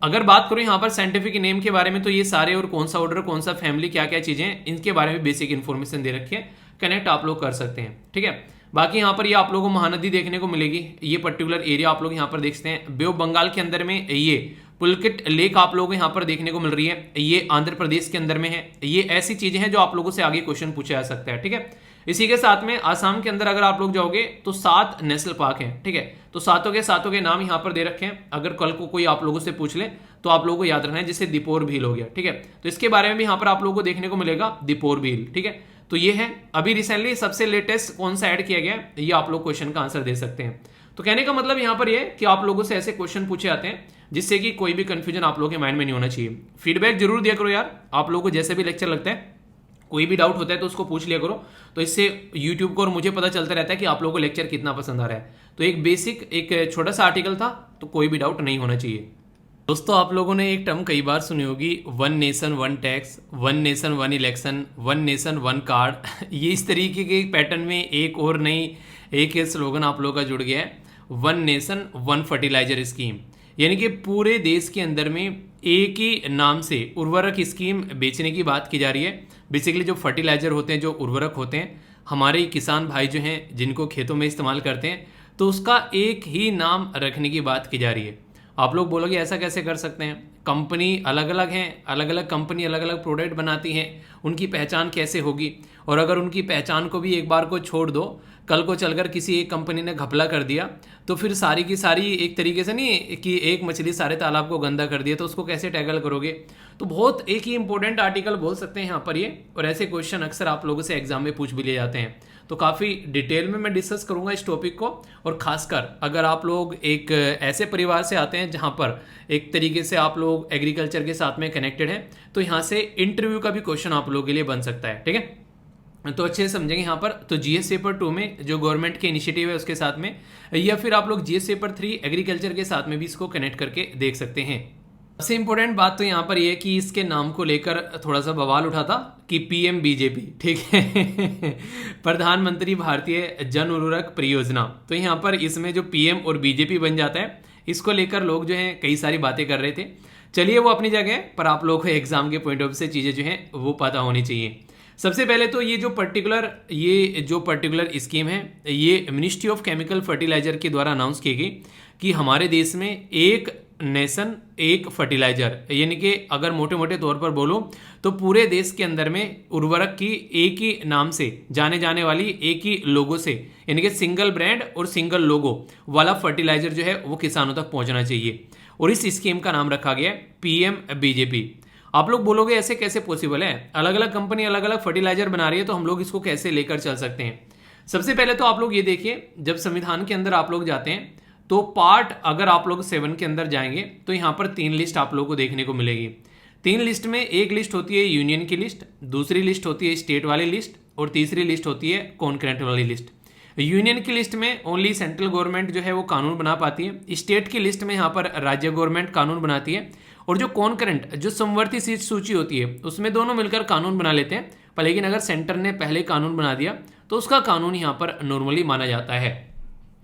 अगर बात करूं यहाँ पर साइंटिफिक नेम के बारे में, तो ये सारे और कौन सा ऑर्डर, कौन सा फैमिली, क्या क्या चीजें हैं, इनके बारे में बेसिक इन्फॉर्मेशन दे रखी है, कनेक्ट आप लोग कर सकते हैं। ठीक है, बाकी यहाँ पर ये आप लोगों को महानदी देखने को मिलेगी। ये पर्टिकुलर एरिया आप लोग यहाँ पर देखते हैं, बे ऑफ बंगाल के अंदर में ये पुलकित लेक आप लोगों को यहाँ पर देखने को मिल रही है, ये आंध्र प्रदेश के अंदर में है। ये ऐसी चीजें हैं जो आप लोगों से आगे क्वेश्चन पूछा जा सकता है। ठीक है, इसी के साथ में आसाम के अंदर अगर आप लोग जाओगे तो 7 नेशनल पार्क हैं। ठीक है, तो सातों के नाम यहाँ पर दे रखे हैं। अगर कल को कोई आप लोगों से पूछ ले तो आप लोगों को याद रखना है, जैसे दीपोर भील हो गया। ठीक है, तो इसके बारे में भी यहाँ पर आप लोगों को देखने को मिलेगा, दीपोर भील। ठीक है, तो ये है अभी रिसेंटली सबसे लेटेस्ट कौन सा ऐड किया गया है, ये आप लोग क्वेश्चन का आंसर दे सकते हैं। तो कहने का मतलब यहाँ पर ये कि आप लोगों से ऐसे क्वेश्चन पूछे जाते हैं जिससे कि कोई भी कंफ्यूजन आप लोगों के माइंड में नहीं होना चाहिए। फीडबैक जरूर दिया करो यार, आप लोगों को जैसे भी लेक्चर लगता है, कोई भी डाउट होता है तो उसको पूछ लिया करो। तो इससे यूट्यूब को और मुझे पता चलता रहता है कि आप लोगों को लेक्चर कितना पसंद आ रहा है। तो एक बेसिक एक छोटा सा आर्टिकल था, तो कोई भी डाउट नहीं होना चाहिए। दोस्तों, आप लोगों ने एक टर्म कई बार सुनी होगी, 1 nation 1 tax, 1 nation 1 election, 1 nation 1 card. ये इस तरीके के पैटर्न में एक और नई एक स्लोगन आप लोगों का जुड़ गया है, 1 नेशन 1 फर्टिलाइजर स्कीम। यानी कि पूरे देश के अंदर में एक ही नाम से उर्वरक स्कीम बेचने की बात की जा रही है। बेसिकली जो फर्टिलाइजर होते हैं, जो उर्वरक होते हैं, हमारे किसान भाई जो हैं जिनको खेतों में इस्तेमाल करते हैं, तो उसका एक ही नाम रखने की बात की जा रही है। आप लोग बोलोगे ऐसा कैसे कर सकते हैं, कंपनी अलग अलग हैं, अलग अलग कंपनी अलग अलग प्रोडक्ट बनाती हैं, उनकी पहचान कैसे होगी। और अगर उनकी पहचान को भी एक बार को छोड़ दो, कल को चलकर किसी एक कंपनी ने घपला कर दिया तो फिर सारी की सारी एक तरीके से नहीं कि एक मछली सारे तालाब को गंदा कर दिया, तो उसको कैसे टैकल करोगे। तो बहुत एक ही इंपॉर्टेंट आर्टिकल बोल सकते हैं यहाँ पर ये, और ऐसे क्वेश्चन अक्सर आप लोगों से एग्जाम में पूछ भी लिए जाते हैं। तो काफ़ी डिटेल में मैं डिस्कस करूंगा इस टॉपिक को, और खासकर अगर आप लोग एक ऐसे परिवार से आते हैं जहां पर एक तरीके से आप लोग एग्रीकल्चर के साथ में कनेक्टेड हैं, तो यहाँ से इंटरव्यू का भी क्वेश्चन आप लोगों के लिए बन सकता है। ठीक है, तो अच्छे से समझेंगे यहाँ पर। तो जीएस पेपर 2 में जो गवर्नमेंट के इनिशिएटिव है उसके साथ में, या फिर आप लोग जीएस पेपर 3 एग्रीकल्चर के साथ में भी इसको कनेक्ट करके देख सकते हैं। सबसे इंपॉर्टेंट बात तो यहाँ पर यह कि इसके नाम को लेकर थोड़ा सा बवाल उठा था कि पीएम बीजेपी, ठीक है प्रधानमंत्री भारतीय जन उर्वरक परियोजना। तो यहाँ पर इसमें जो पीएम और बीजेपी बन जाता है, इसको लेकर लोग जो है कई सारी बातें कर रहे थे। चलिए वो अपनी जगह है, पर आप लोगों को एग्जाम के पॉइंट ऑफ व्यू से चीज़ें जो हैं वो पता होनी चाहिए। सबसे पहले तो ये जो पर्टिकुलर स्कीम है, ये मिनिस्ट्री ऑफ केमिकल फर्टिलाइजर के द्वारा अनाउंस की गई कि हमारे देश में एक नेशन एक फर्टिलाइजर, यानी कि अगर मोटे मोटे तौर पर बोलो तो पूरे देश के अंदर में उर्वरक की एक ही नाम से जाने जाने वाली, एक ही लोगो से, यानी कि सिंगल ब्रांड और सिंगल लोगो वाला फर्टिलाइजर जो है वो किसानों तक पहुंचना चाहिए। और इस स्कीम का नाम रखा गया है पीएम बीजेपी। आप लोग बोलोगे ऐसे कैसे पॉसिबल है, अलग अलग कंपनी अलग अलग फर्टिलाइजर बना रही है, तो हम लोग इसको कैसे लेकर चल सकते हैं। सबसे पहले तो आप लोग ये देखिए, जब संविधान के अंदर आप लोग जाते हैं तो पार्ट अगर आप लोग 7 के अंदर जाएंगे तो यहाँ पर 3 लिस्ट आप लोगों को देखने को मिलेगी। 3 लिस्ट में एक लिस्ट होती है यूनियन की लिस्ट, दूसरी लिस्ट होती है स्टेट वाली लिस्ट, और तीसरी लिस्ट होती है कॉन्करेंट वाली लिस्ट। यूनियन की लिस्ट में ओनली सेंट्रल गवर्नमेंट जो है वो कानून बना पाती है, स्टेट की लिस्ट में यहाँ पर राज्य गवर्नमेंट कानून बनाती है, और जो कॉन्करेंट जो समवर्ती सीट सूची होती है उसमें दोनों मिलकर कानून बना लेते हैं। पर लेकिन अगर सेंटर ने पहले कानून बना दिया तो उसका कानून यहाँ पर नॉर्मली माना जाता है।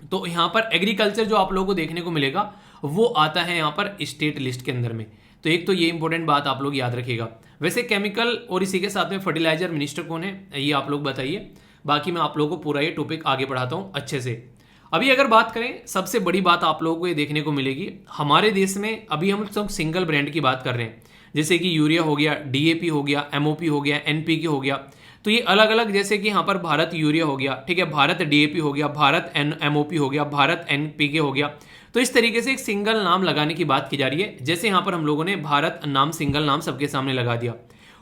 तो यहाँ पर एग्रीकल्चर जो आप लोगों को देखने को मिलेगा वो आता है यहाँ पर स्टेट लिस्ट के अंदर में। तो एक तो ये इंपॉर्टेंट बात आप लोग याद रखिएगा। वैसे केमिकल और इसी के साथ में फर्टिलाइजर मिनिस्टर कौन है ये आप लोग बताइए, बाकी मैं आप लोगों को पूरा ये टॉपिक आगे बढ़ाता हूँ अच्छे से। अभी अगर बात करें, सबसे बड़ी बात आप लोगों को ये देखने को मिलेगी, हमारे देश में अभी हम सब सिंगल ब्रांड की बात कर रहे हैं, जैसे कि यूरिया हो गया, डीएपी हो गया, एमओपी हो गया, एनपीके हो गया। तो ये अलग अलग, जैसे कि यहाँ पर भारत यूरिया हो गया, ठीक है, भारत डीएपी हो गया, भारत एमओपी हो गया, भारत एनपीके हो गया। तो इस तरीके से एक सिंगल नाम लगाने की बात की जा रही है, जैसे यहाँ पर हम लोगों ने भारत नाम सिंगल नाम सबके सामने लगा दिया।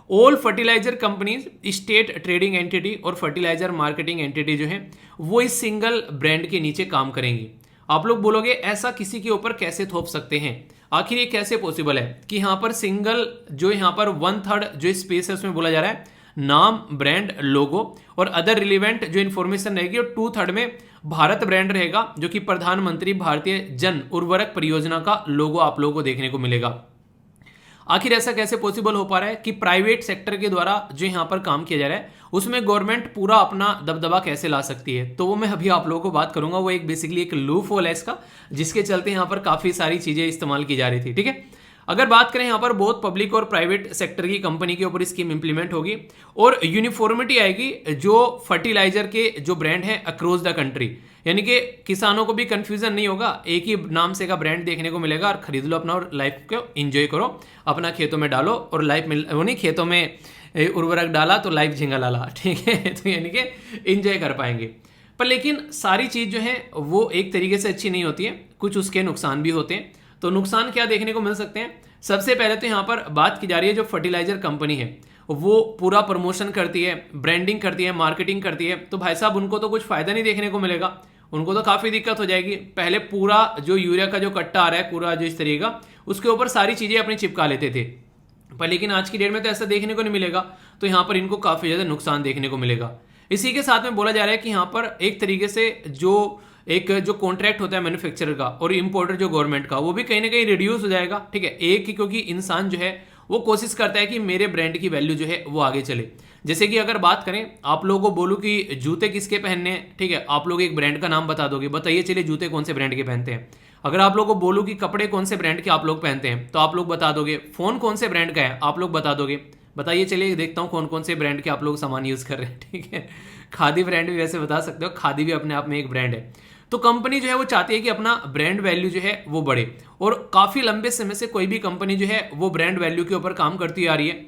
All fertiliser companies, state trading entity और फर्टिलाइजर मार्केटिंग एंटिटी जो है वो इस सिंगल ब्रांड के नीचे काम करेंगी। आप लोग बोलोगे ऐसा किसी के ऊपर कैसे थोप सकते हैं, आखिर ये कैसे पॉसिबल है कि यहाँ पर सिंगल जो यहाँ पर 1/3 जो स्पेस है उसमें बोला जा रहा है नाम, ब्रांड, लोगो और अदर रिलेवेंट जो इन्फॉर्मेशन रहेगी, और 2/3 में भारत ब्रांड रहेगा, जो कि प्रधानमंत्री भारतीय जन उर्वरक परियोजना का लोगो आप लोगों को देखने को मिलेगा। आखिर ऐसा कैसे पॉसिबल हो पा रहा है कि प्राइवेट सेक्टर के द्वारा जो यहाँ पर काम किया जा रहा है उसमें गवर्नमेंट पूरा अपना दबदबा कैसे ला सकती है। तो वो मैं अभी आप लोगों को बात करूंगा, वो एक बेसिकली एक लूप होल है इसका, जिसके चलते यहाँ पर काफी सारी चीजें इस्तेमाल की जा रही थी। ठीक है, अगर बात करें यहाँ पर बहुत पब्लिक और प्राइवेट सेक्टर की कंपनी के ऊपर स्कीम इंप्लीमेंट होगी और यूनिफॉर्मिटी आएगी जो फर्टिलाइजर के जो ब्रांड है अक्रॉस द कंट्री, यानी कि किसानों को भी कंफ्यूजन नहीं होगा, एक ही नाम से का ब्रांड देखने को मिलेगा और खरीद लो अपना और लाइफ को एंजॉय करो, अपना खेतों में डालो और लाइफ मिल वो नहीं, खेतों में उर्वरक डाला तो लाइफ झिंगा लाला, ठीक है, तो यानी कि एंजॉय कर पाएंगे। पर लेकिन सारी चीज़ जो है वो एक तरीके से अच्छी नहीं होती है, कुछ उसके नुकसान भी होते हैं। तो नुकसान क्या देखने को मिल सकते हैं, सबसे पहले तो यहाँ पर बात की जा रही है जो फर्टिलाइजर कंपनी है वो पूरा प्रमोशन करती है, ब्रांडिंग करती है, मार्केटिंग करती है, तो भाई साहब उनको तो कुछ फायदा नहीं देखने को मिलेगा, उनको तो काफ़ी दिक्कत हो जाएगी। पहले पूरा जो यूरिया का जो कट्टा आ रहा है पूरा जो इस तरीके का, उसके ऊपर सारी चीज़ें अपनी चिपका लेते थे, पर लेकिन आज की डेट में तो ऐसा देखने को नहीं मिलेगा, तो यहाँ पर इनको काफ़ी ज़्यादा नुकसान देखने को मिलेगा। इसी के साथ में बोला जा रहा है कि यहाँ पर एक तरीके से जो कॉन्ट्रैक्ट होता है मैन्युफैक्चरर का और इंपोर्टर जो गवर्नमेंट का, वो भी कहीं ना कहीं रिड्यूस हो जाएगा। ठीक है, एक ही, क्योंकि इंसान जो है वो कोशिश करता है कि मेरे ब्रांड की वैल्यू जो है वो आगे चले। जैसे कि अगर बात करें, आप लोगों को बोलूँ कि जूते किसके पहनने हैं, ठीक है, आप लोग एक ब्रांड का नाम बता दोगे, बताइए चलिए जूते कौन से ब्रांड के पहनते हैं। अगर आप लोगों को बोलूँ कि कपड़े कौन से ब्रांड के आप लोग पहनते हैं, तो आप लोग बता दोगे। फ़ोन कौन से ब्रांड का है, आप लोग बता दोगे। बताइए चलिए देखता हूँ कौन कौन से ब्रांड के आप लोग सामान यूज़ कर रहे हैं। ठीक है, खादी ब्रांड भी वैसे बता सकते हो, खादी भी अपने आप में एक ब्रांड है। तो कंपनी जो है वो चाहती है कि अपना ब्रांड वैल्यू जो है वो बढ़े, और काफ़ी लंबे समय से कोई भी कंपनी जो है वो ब्रांड वैल्यू के ऊपर काम करती आ रही है।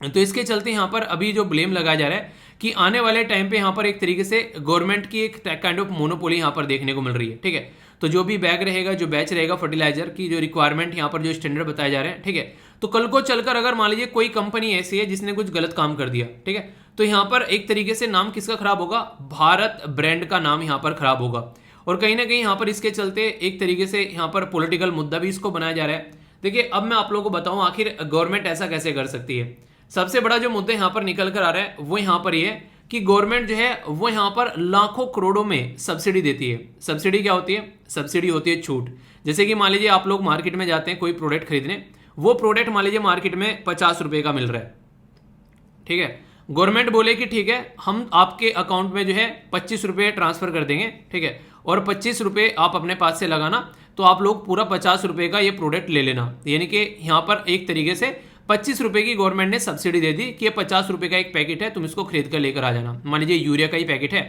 तो इसके चलते यहाँ पर अभी जो ब्लेम लगाया जा रहा है कि आने वाले टाइम पे यहाँ पर एक तरीके से गवर्नमेंट की एक काइंड ऑफ मोनोपोली यहाँ पर देखने को मिल रही है, ठीक है। तो जो भी बैग रहेगा, जो बैच रहेगा फर्टिलाइजर की, जो रिक्वायरमेंट यहाँ पर जो स्टैंडर्ड बताए जा रहे हैं, ठीक है, तो कल को चलकर अगर मान लीजिए कोई कंपनी ऐसी है जिसने कुछ गलत काम कर दिया, ठीक है, तो यहाँ पर एक तरीके से नाम किसका खराब होगा, भारत ब्रांड का नाम यहाँ पर खराब होगा। और कहीं ना कहीं यहाँ पर इसके चलते एक तरीके से यहाँ पर पॉलिटिकल मुद्दा भी इसको बनाया जा रहा है। देखिए अब मैं आप लोगों को बताऊं आखिर गवर्नमेंट ऐसा कैसे कर सकती है। सबसे बड़ा जो मुद्दा यहाँ पर निकल कर आ रहा है वो यहाँ पर ये है कि गवर्नमेंट जो है वो यहाँ पर लाखों करोड़ों में सब्सिडी देती है। सब्सिडी क्या होती है, सब्सिडी होती है छूट। जैसे कि मान लीजिए आप लोग मार्केट में जाते हैं कोई प्रोडक्ट खरीदने, वो प्रोडक्ट मान लीजिए मार्केट में 50 रुपए का मिल रहा है, ठीक है, गवर्नमेंट बोले कि ठीक है हम आपके अकाउंट में जो है 25 रुपये ट्रांसफर कर देंगे, ठीक है, और 25 रुपये आप अपने पास से लगाना, तो आप लोग पूरा 50 रुपये का ये प्रोडक्ट ले लेना। यानी कि यहाँ पर एक तरीके से 25 रुपये की गवर्नमेंट ने सब्सिडी दे दी कि ये 50 रुपये का एक पैकेट है, तुम इसको खरीद कर लेकर आ जाना। मान लीजिए यूरिया का ही पैकेट है,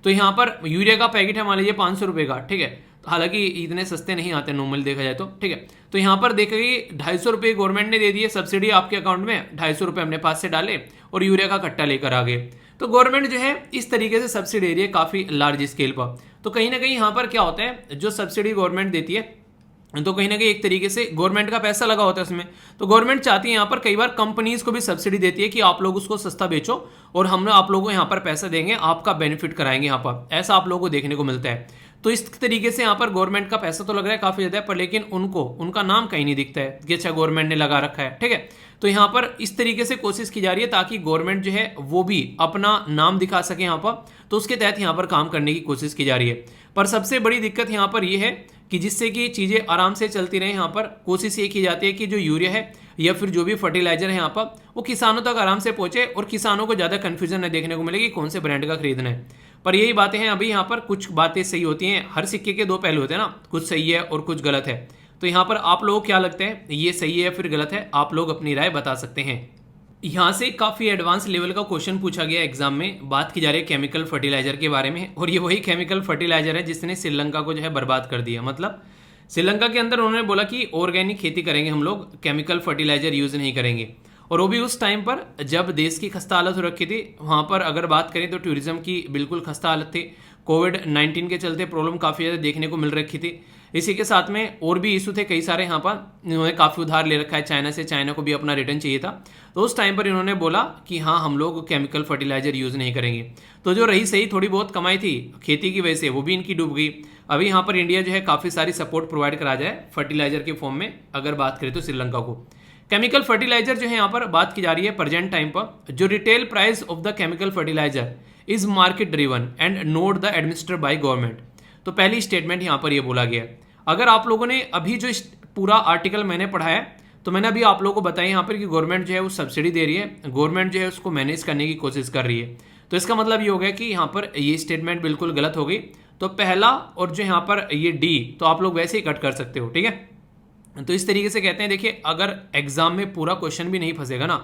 तो यहाँ पर यूरिया का पैकेट है मान लीजिए 500 रुपये का, ठीक है, हालांकि इतने सस्ते नहीं आते नॉर्मल देखा जाए तो, ठीक है। तो यहाँ पर देखिए 250 रुपये गवर्नमेंट ने दे दिए सब्सिडी आपके अकाउंट में, 250 रुपये अपने पास से डाले और यूरिया का कट्टा लेकर आ गए। तो गवर्नमेंट जो है इस तरीके से सब्सिडी दे रही है काफ़ी लार्ज स्केल पर। तो कहीं ना कहीं यहाँ पर क्या होता है, जो सब्सिडी गवर्नमेंट देती है तो कहीं ना कहीं एक तरीके से गवर्नमेंट का पैसा लगा होता है उसमें। तो गवर्नमेंट चाहती है यहाँ पर कई बार कंपनीज को भी सब्सिडी देती है कि आप लोग उसको सस्ता बेचो और हम आप लोगों को यहाँ पर पैसा देंगे, आपका बेनिफिट कराएंगे यहाँ पर, ऐसा आप लोगों को देखने को मिलता है। तो इस तरीके से यहाँ पर गवर्नमेंट का पैसा तो लग रहा है काफ़ी ज़्यादा, पर लेकिन उनको उनका नाम कहीं नहीं दिखता है कि अच्छा गवर्नमेंट ने लगा रखा है, ठीक है। तो यहाँ पर इस तरीके से कोशिश की जा रही है ताकि गवर्नमेंट जो है वो भी अपना नाम दिखा सके यहाँ पर, तो उसके तहत यहाँ पर काम करने की कोशिश की जा रही है। पर सबसे बड़ी दिक्कत यहाँ पर ये है कि जिससे कि चीज़ें आराम से चलती रहे, यहाँ पर कोशिश ये की जाती है कि जो यूरिया है या फिर जो भी फर्टिलाइजर है यहाँ पर वो किसानों तक आराम से पहुंचे और किसानों को ज़्यादा कन्फ्यूजन न देखने को मिलेगी कौन से ब्रांड का खरीदना है। पर यही बातें हैं, अभी यहाँ पर कुछ बातें सही होती हैं, हर सिक्के के दो पहलू होते हैं ना, कुछ सही है और कुछ गलत है। तो यहाँ पर आप लोग क्या लगता है, ये सही है या फिर गलत है, आप लोग अपनी राय बता सकते हैं। यहाँ से काफ़ी एडवांस लेवल का क्वेश्चन पूछा गया एग्जाम में, बात की जा रही है केमिकल फर्टिलाइजर के बारे में, और ये वही केमिकल फर्टिलाइजर है जिसने श्रीलंका को जो है बर्बाद कर दिया। मतलब श्रीलंका के अंदर उन्होंने बोला कि ऑर्गेनिक खेती करेंगे हम लोग, केमिकल फर्टिलाइजर यूज़ नहीं करेंगे, और वो भी उस टाइम पर जब देश की खस्ता हालत हो रखी थी। वहाँ पर अगर बात करें तो टूरिज्म की बिल्कुल खस्ता हालत थी, कोविड-19 के चलते प्रॉब्लम काफ़ी ज़्यादा देखने को मिल रखी थी। इसी के साथ में और भी इशू थे कई सारे, यहाँ पर इन्होंने काफ़ी उधार ले रखा है चाइना से, चाइना को भी अपना रिटर्न चाहिए था। तो उस टाइम पर इन्होंने बोला कि हाँ हम लोग केमिकल फर्टिलाइजर यूज़ नहीं करेंगे। तो जो रही सही थोड़ी बहुत कमाई थी खेती की वजह से वो भी इनकी डूब गई। अभी यहाँ पर इंडिया जो है काफ़ी सारी सपोर्ट प्रोवाइड करा जाए फर्टिलाइजर के फॉर्म में, अगर बात करें तो श्रीलंका को। केमिकल फर्टिलाइजर जो है यहाँ पर बात की जा रही है प्रेजेंट टाइम पर, जो retail price of the chemical fertiliser is market driven and not the administrated by government. तो पहली स्टेटमेंट यहाँ पर ये बोला गया है। अगर आप लोगों ने अभी जो पूरा आर्टिकल मैंने पढ़ा है, तो मैंने अभी आप लोगों को बताया यहाँ पर कि गवर्नमेंट जो है वो सब्सिडी दे रही है, गवर्नमेंट जो है उसको मैनेज करने की कोशिश कर रही है। तो इसका मतलब ये हो गया कि यहाँ पर ये स्टेटमेंट बिल्कुल गलत हो गई। तो पहला और जो यहाँ पर ये डी, तो आप लोग वैसे ही कट कर सकते हो, ठीक है। तो इस तरीके से कहते हैं, देखिए अगर एग्जाम में पूरा क्वेश्चन भी नहीं फंसेगा ना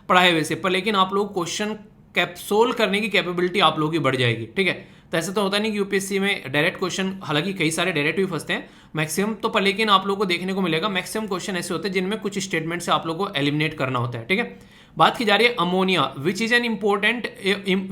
पढ़ाए वैसे पर, लेकिन आप लोग क्वेश्चन सोल्व करने की कैपेबिलिटी आप लोगों की बढ़ जाएगी, ठीक है। तो ऐसा तो होता नहीं कि यूपीएससी में डायरेक्ट क्वेश्चन, हालांकि कई सारे डायरेक्ट भी फंसते हैं मैक्सिमम तो, पर लेकिन आप लोगों को देखने को मिलेगा मैक्सिमम क्वेश्चन ऐसे होते हैं जिनमें कुछ स्टेटमेंट से आप लोगों को एलिमिनेट करना होता है, ठीक है। बात की जा रही है ammonia which is an important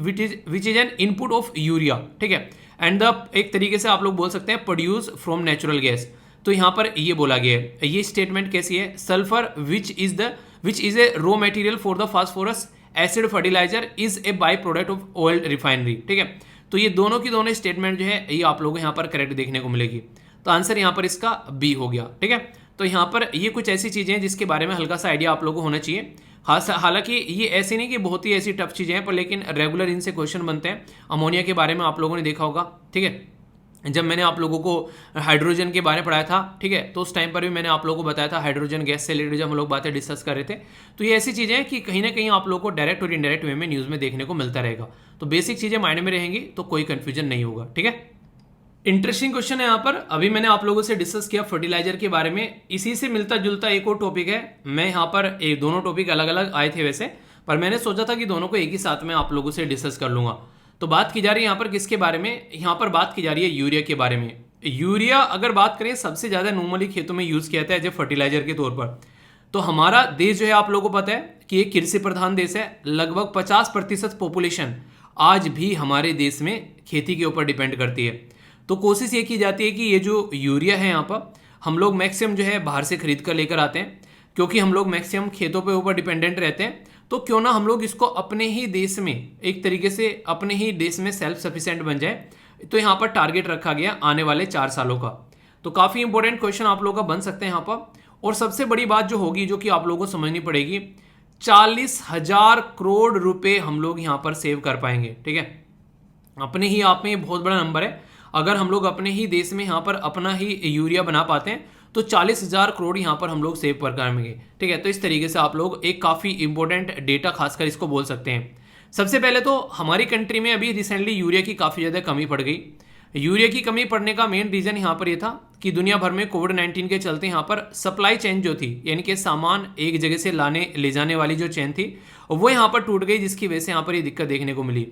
which is an input of urea, ठीक है, एंड द एक तरीके से आप लोग बोल सकते हैं प्रोड्यूस फ्रॉम नेचुरल गैस। तो यहाँ पर ये बोला गया है, ये स्टेटमेंट कैसी है, sulphur which is a raw material for the phosphorus acid fertiliser is a by product of oil refinery, ठीक है। तो ये दोनों की दोनों स्टेटमेंट जो है ये आप लोगों को यहाँ पर करेक्ट देखने को मिलेगी। तो आंसर यहाँ पर इसका बी हो गया, ठीक है। तो यहाँ पर ये कुछ ऐसी चीज़ें हैं जिसके बारे में हल्का सा आइडिया आप लोगों को होना चाहिए। हालांकि ये ऐसी नहीं कि बहुत ही ऐसी टफ चीज़ें हैं, पर लेकिन रेगुलर इनसे क्वेश्चन बनते हैं। अमोनिया के बारे में आप लोगों ने देखा होगा, ठीक है, जब मैंने आप लोगों को हाइड्रोजन के बारे में पढ़ाया था, ठीक है, तो उस टाइम पर भी मैंने आप लोगों को बताया था हाइड्रोजन गैस से रिलेटेड जब हम लोग बातें डिस्कस कर रहे थे। तो ये ऐसी चीज़ें हैं कि कहीं ना कहीं आप लोगों को डायरेक्ट और इनडायरेक्ट वे में न्यूज़ में देखने को मिलता रहेगा। तो बेसिक चीज़ें माइंड में रहेंगी तो कोई कन्फ्यूजन नहीं होगा, ठीक है। इंटरेस्टिंग क्वेश्चन है यहाँ पर, अभी मैंने आप लोगों से डिस्कस किया फर्टिलाइजर के बारे में, इसी से मिलता जुलता एक और टॉपिक है। मैं यहाँ पर दोनों टॉपिक अलग अलग आए थे वैसे, पर मैंने सोचा था कि दोनों को एक ही साथ में आप लोगों से डिस्कस कर लूँगा। तो बात की जा रही है यहाँ पर किसके बारे में, यहाँ पर बात की जा रही है यूरिया के बारे में। यूरिया अगर बात करें सबसे ज़्यादा नॉर्मली खेतों में यूज़ किया जाता है एज ए फर्टिलाइजर के तौर पर। तो हमारा देश जो है आप लोगों को पता है कि एक कृषि प्रधान देश है, लगभग 50% पॉपुलेशन आज भी हमारे देश में खेती के ऊपर डिपेंड करती है। तो कोशिश ये की जाती है कि ये जो यूरिया है यहाँ पर हम लोग मैक्सिमम जो है बाहर से खरीद कर लेकर आते हैं, क्योंकि हम लोग मैक्सिमम खेतों पे ऊपर डिपेंडेंट रहते हैं। तो क्यों ना हम लोग इसको अपने ही देश में एक तरीके से अपने ही देश में सेल्फ सफिशिएंट बन जाए। तो यहाँ पर टारगेट रखा गया आने वाले 4 सालों का। तो काफ़ी इंपॉर्टेंट क्वेश्चन आप लोगों का बन सकते हैं यहाँ पर। और सबसे बड़ी बात जो होगी, जो कि आप लोगों को समझनी पड़ेगी, 40,000 करोड़ रुपए हम लोग यहाँ पर सेव कर पाएंगे। ठीक है, अपने ही आप में ये बहुत बड़ा नंबर है। अगर हम लोग अपने ही देश में यहाँ पर अपना ही यूरिया बना पाते हैं तो 40,000 करोड़ यहाँ पर हम लोग सेव कर पाएंगे। ठीक है, तो इस तरीके से आप लोग एक काफ़ी इंपॉर्टेंट डेटा खासकर इसको बोल सकते हैं। सबसे पहले तो हमारी कंट्री में अभी रिसेंटली यूरिया की काफ़ी ज़्यादा कमी पड़ गई। यूरिया की कमी पड़ने का मेन रीज़न यहाँ पर ये था कि दुनिया भर में कोविड-19 के चलते यहाँ पर सप्लाई चेन जो थी, यानी कि सामान एक जगह से ले जाने वाली जो चेन थी वो यहाँ पर टूट गई, जिसकी वजह से यहाँ पर ये दिक्कत देखने को मिली।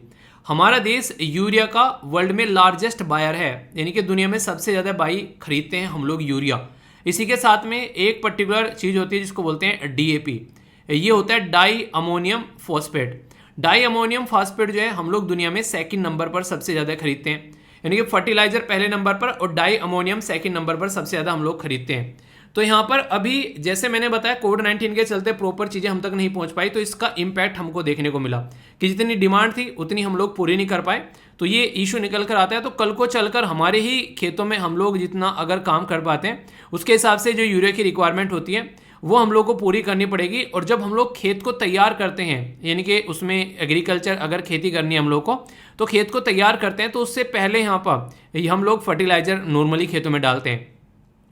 हमारा देश यूरिया का वर्ल्ड में लार्जेस्ट बायर है, यानी कि दुनिया में सबसे ज़्यादा बाई खरीदते हैं हम लोग यूरिया। इसी के साथ में एक पर्टिकुलर चीज़ होती है जिसको बोलते हैं DAP, ये होता है di ammonium phosphate. Di ammonium phosphate जो है हम लोग दुनिया में सेकंड नंबर पर सबसे ज़्यादा खरीदते हैं, यानी कि फर्टिलाइजर पहले नंबर पर और डाई अमोनियम सेकंड नंबर पर सबसे ज़्यादा हम लोग खरीदते हैं। तो यहाँ पर अभी जैसे मैंने बताया कोविड-19 के चलते प्रॉपर चीज़ें हम तक नहीं पहुँच पाई, तो इसका इम्पैक्ट हमको देखने को मिला कि जितनी डिमांड थी उतनी हम लोग पूरी नहीं कर पाए। तो ये इशू निकल कर आता है। तो कल को चलकर हमारे ही खेतों में हम लोग जितना अगर काम कर पाते हैं उसके हिसाब से जो यूरिया की रिक्वायरमेंट होती है वो हम लोग को पूरी करनी पड़ेगी। और जब हम लोग खेत को तैयार करते हैं, यानी कि उसमें एग्रीकल्चर अगर खेती करनी है हम लोग को, तो खेत को तैयार करते हैं तो उससे पहले यहाँ पर हम लोग फर्टिलाइजर नॉर्मली खेतों में डालते हैं।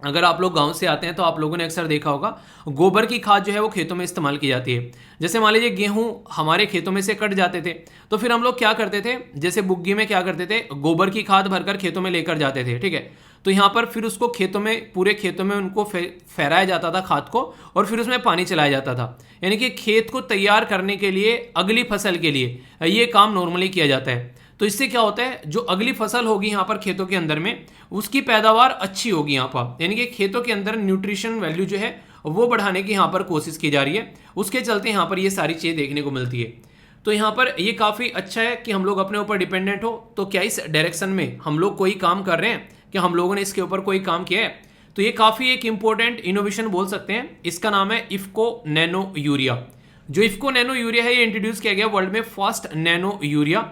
अगर आप लोग गांव से आते हैं तो आप लोगों ने अक्सर देखा होगा गोबर की खाद जो है वो खेतों में इस्तेमाल की जाती है। जैसे मान लीजिए गेहूं हमारे खेतों में से कट जाते थे तो फिर हम लोग क्या करते थे, जैसे बुग्गी में क्या करते थे, गोबर की खाद भरकर खेतों में लेकर जाते थे। ठीक है, तो यहाँ पर फिर उसको खेतों में पूरे खेतों में उनको फहराया जाता था खाद को, और फिर उसमें पानी चलाया जाता था। यानी कि खेत को तैयार करने के लिए अगली फसल के लिए ये काम नॉर्मली किया जाता है। तो इससे क्या होता है, जो अगली फसल होगी यहाँ पर खेतों के अंदर में उसकी पैदावार अच्छी होगी यहाँ पर, यानी कि खेतों के अंदर न्यूट्रिशन वैल्यू जो है वो बढ़ाने की यहाँ पर कोशिश की जा रही है। उसके चलते यहाँ पर ये सारी चीज़ें देखने को मिलती है। तो यहाँ पर ये काफ़ी अच्छा है कि हम लोग अपने ऊपर डिपेंडेंट हो। तो क्या इस डायरेक्शन में हम लोग कोई काम कर रहे हैं, क्या हम लोगों ने इसके ऊपर कोई काम किया है? तो ये काफ़ी एक इंपॉर्टेंट इनोवेशन बोल सकते हैं। इसका नाम है इफ्को नैनो यूरिया। जो इफ्को नैनो यूरिया है ये इंट्रोड्यूस किया गया वर्ल्ड में फर्स्ट नैनो यूरिया,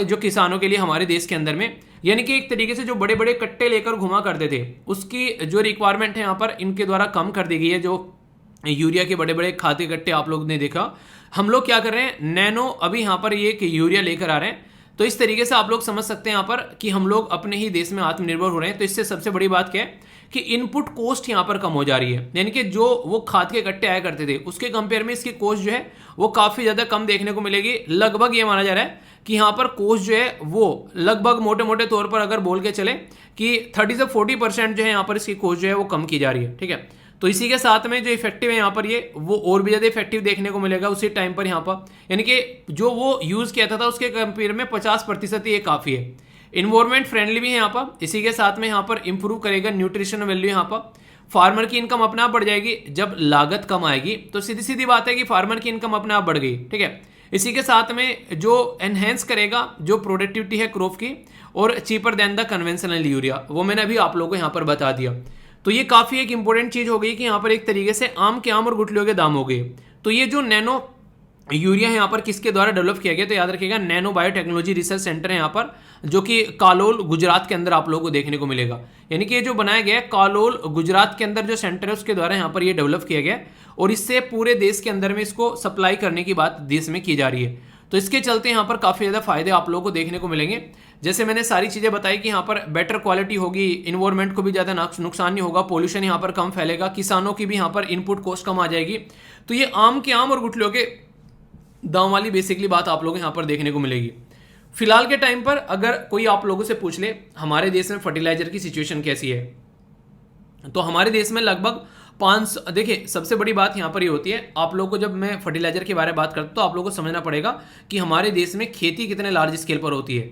जो किसानों के लिए हमारे देश के अंदर में, यानी कि एक तरीके से जो बड़े बड़े कट्टे लेकर घुमा करते थे उसकी जो रिक्वायरमेंट है यहाँ पर इनके द्वारा कम कर दी गई है। जो यूरिया के बड़े बड़े खाद के कट्टे आप लोग ने देखा, हम लोग क्या कर रहे हैं, नैनो अभी यहाँ पर ये कि यूरिया लेकर आ रहे हैं। तो इस तरीके से आप लोग समझ सकते हैं यहाँ पर कि हम लोग अपने ही देश में आत्मनिर्भर हो रहे हैं। तो इससे सबसे बड़ी बात क्या है कि इनपुट कॉस्ट यहाँ पर कम हो जा रही है, यानी कि जो वो खाद के कट्टे आया करते थे उसके कंपेयर में इसकी कॉस्ट जो है वो काफ़ी ज़्यादा कम देखने को मिलेगी। लगभग ये माना जा रहा है कि यहाँ पर कॉस्ट जो है वो लगभग मोटे मोटे तौर पर अगर बोल के चले कि 30 से 40% जो है यहाँ पर इसकी कॉस्ट जो है वो कम की जा रही है। ठीक है, तो इसी के साथ में जो इफेक्टिव है यहाँ पर ये वो और भी ज़्यादा इफेक्टिव देखने को मिलेगा उसी टाइम पर यहाँ पर, यानी कि जो वो यूज़ किया था उसके कंपेयर में 50% ये काफ़ी है। इन्वायरमेंट फ्रेंडली भी है यहाँ पर। इसी के साथ में यहाँ पर इंप्रूव करेगा न्यूट्रिशन वैल्यू। यहाँ पर फार्मर की इनकम अपने आप बढ़ जाएगी जब लागत कम आएगी। तो सीधी सीधी बात है कि फार्मर की इनकम अपने आप बढ़ गई। ठीक है, इसी के साथ में जो एनहेंस करेगा जो प्रोडक्टिविटी है क्रॉप की, और cheaper than the conventional urea, वो मैंने अभी आप लोगों को यहाँ पर बता दिया। तो ये काफ़ी एक इंपॉर्टेंट चीज़ हो गई कि यहाँ पर एक तरीके से आम के आम और गुठलियों के दाम हो गए। तो ये जो नैनो यूरिया है यहाँ पर किसके द्वारा डेवलप किया गया, तो याद रखिएगा नैनो बायोटेक्नोलॉजी रिसर्च सेंटर है यहाँ पर, जो कि कालोल गुजरात के अंदर आप लोगों को देखने को मिलेगा। यानी कि ये जो बनाया गया है कालोल गुजरात के अंदर जो सेंटर है उसके द्वारा यहाँ पर ये डेवलप किया गया है, और इससे पूरे देश के अंदर में इसको सप्लाई करने की बात देश में की जा रही है। तो इसके चलते यहाँ पर काफ़ी ज़्यादा फायदे आप लोगों को देखने को मिलेंगे। जैसे मैंने सारी चीज़ें बताई कि यहाँ पर बेटर क्वालिटी होगी, इन्वायरमेंट को भी ज़्यादा नुकसान नहीं होगा, पोल्यूशन यहाँ पर कम फैलेगा, किसानों की भी यहाँ पर इनपुट कॉस्ट कम आ जाएगी। तो ये आम के आम और गुठलियों के दाम वाली बेसिकली बात आप लोगों को यहाँ पर देखने को मिलेगी। फिलहाल के टाइम पर अगर कोई आप लोगों से पूछ ले हमारे देश में फर्टिलाइजर की सिचुएशन कैसी है, तो हमारे देश में लगभग 500, देखिए सबसे बड़ी बात यहाँ पर ये होती है, आप लोगों को जब मैं फर्टिलाइजर के बारे में बात करता हूँ तो आप लोगों को समझना पड़ेगा कि हमारे देश में खेती कितने लार्ज स्केल पर होती है।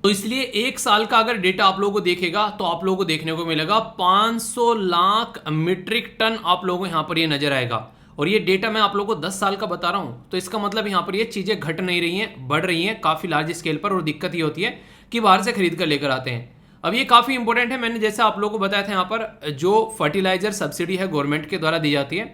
तो इसलिए एक साल का अगर डेटा आप लोगों को देखेगा तो आप लोगों को देखने को मिलेगा 500 लाख मीट्रिक टन आप लोगों को यहाँ पर ये नजर आएगा। और ये डेटा मैं आप लोगों को 10 साल का बता रहा हूँ, तो इसका मतलब यहाँ पर ये चीजें घट नहीं रही हैं, बढ़ रही हैं काफी लार्ज स्केल पर। और दिक्कत ये होती है कि बाहर से खरीद कर लेकर आते हैं। अब ये काफी इंपॉर्टेंट है, मैंने जैसे आप लोगों को बताया था यहाँ पर जो फर्टिलाइजर सब्सिडी है गवर्नमेंट के द्वारा दी जाती है,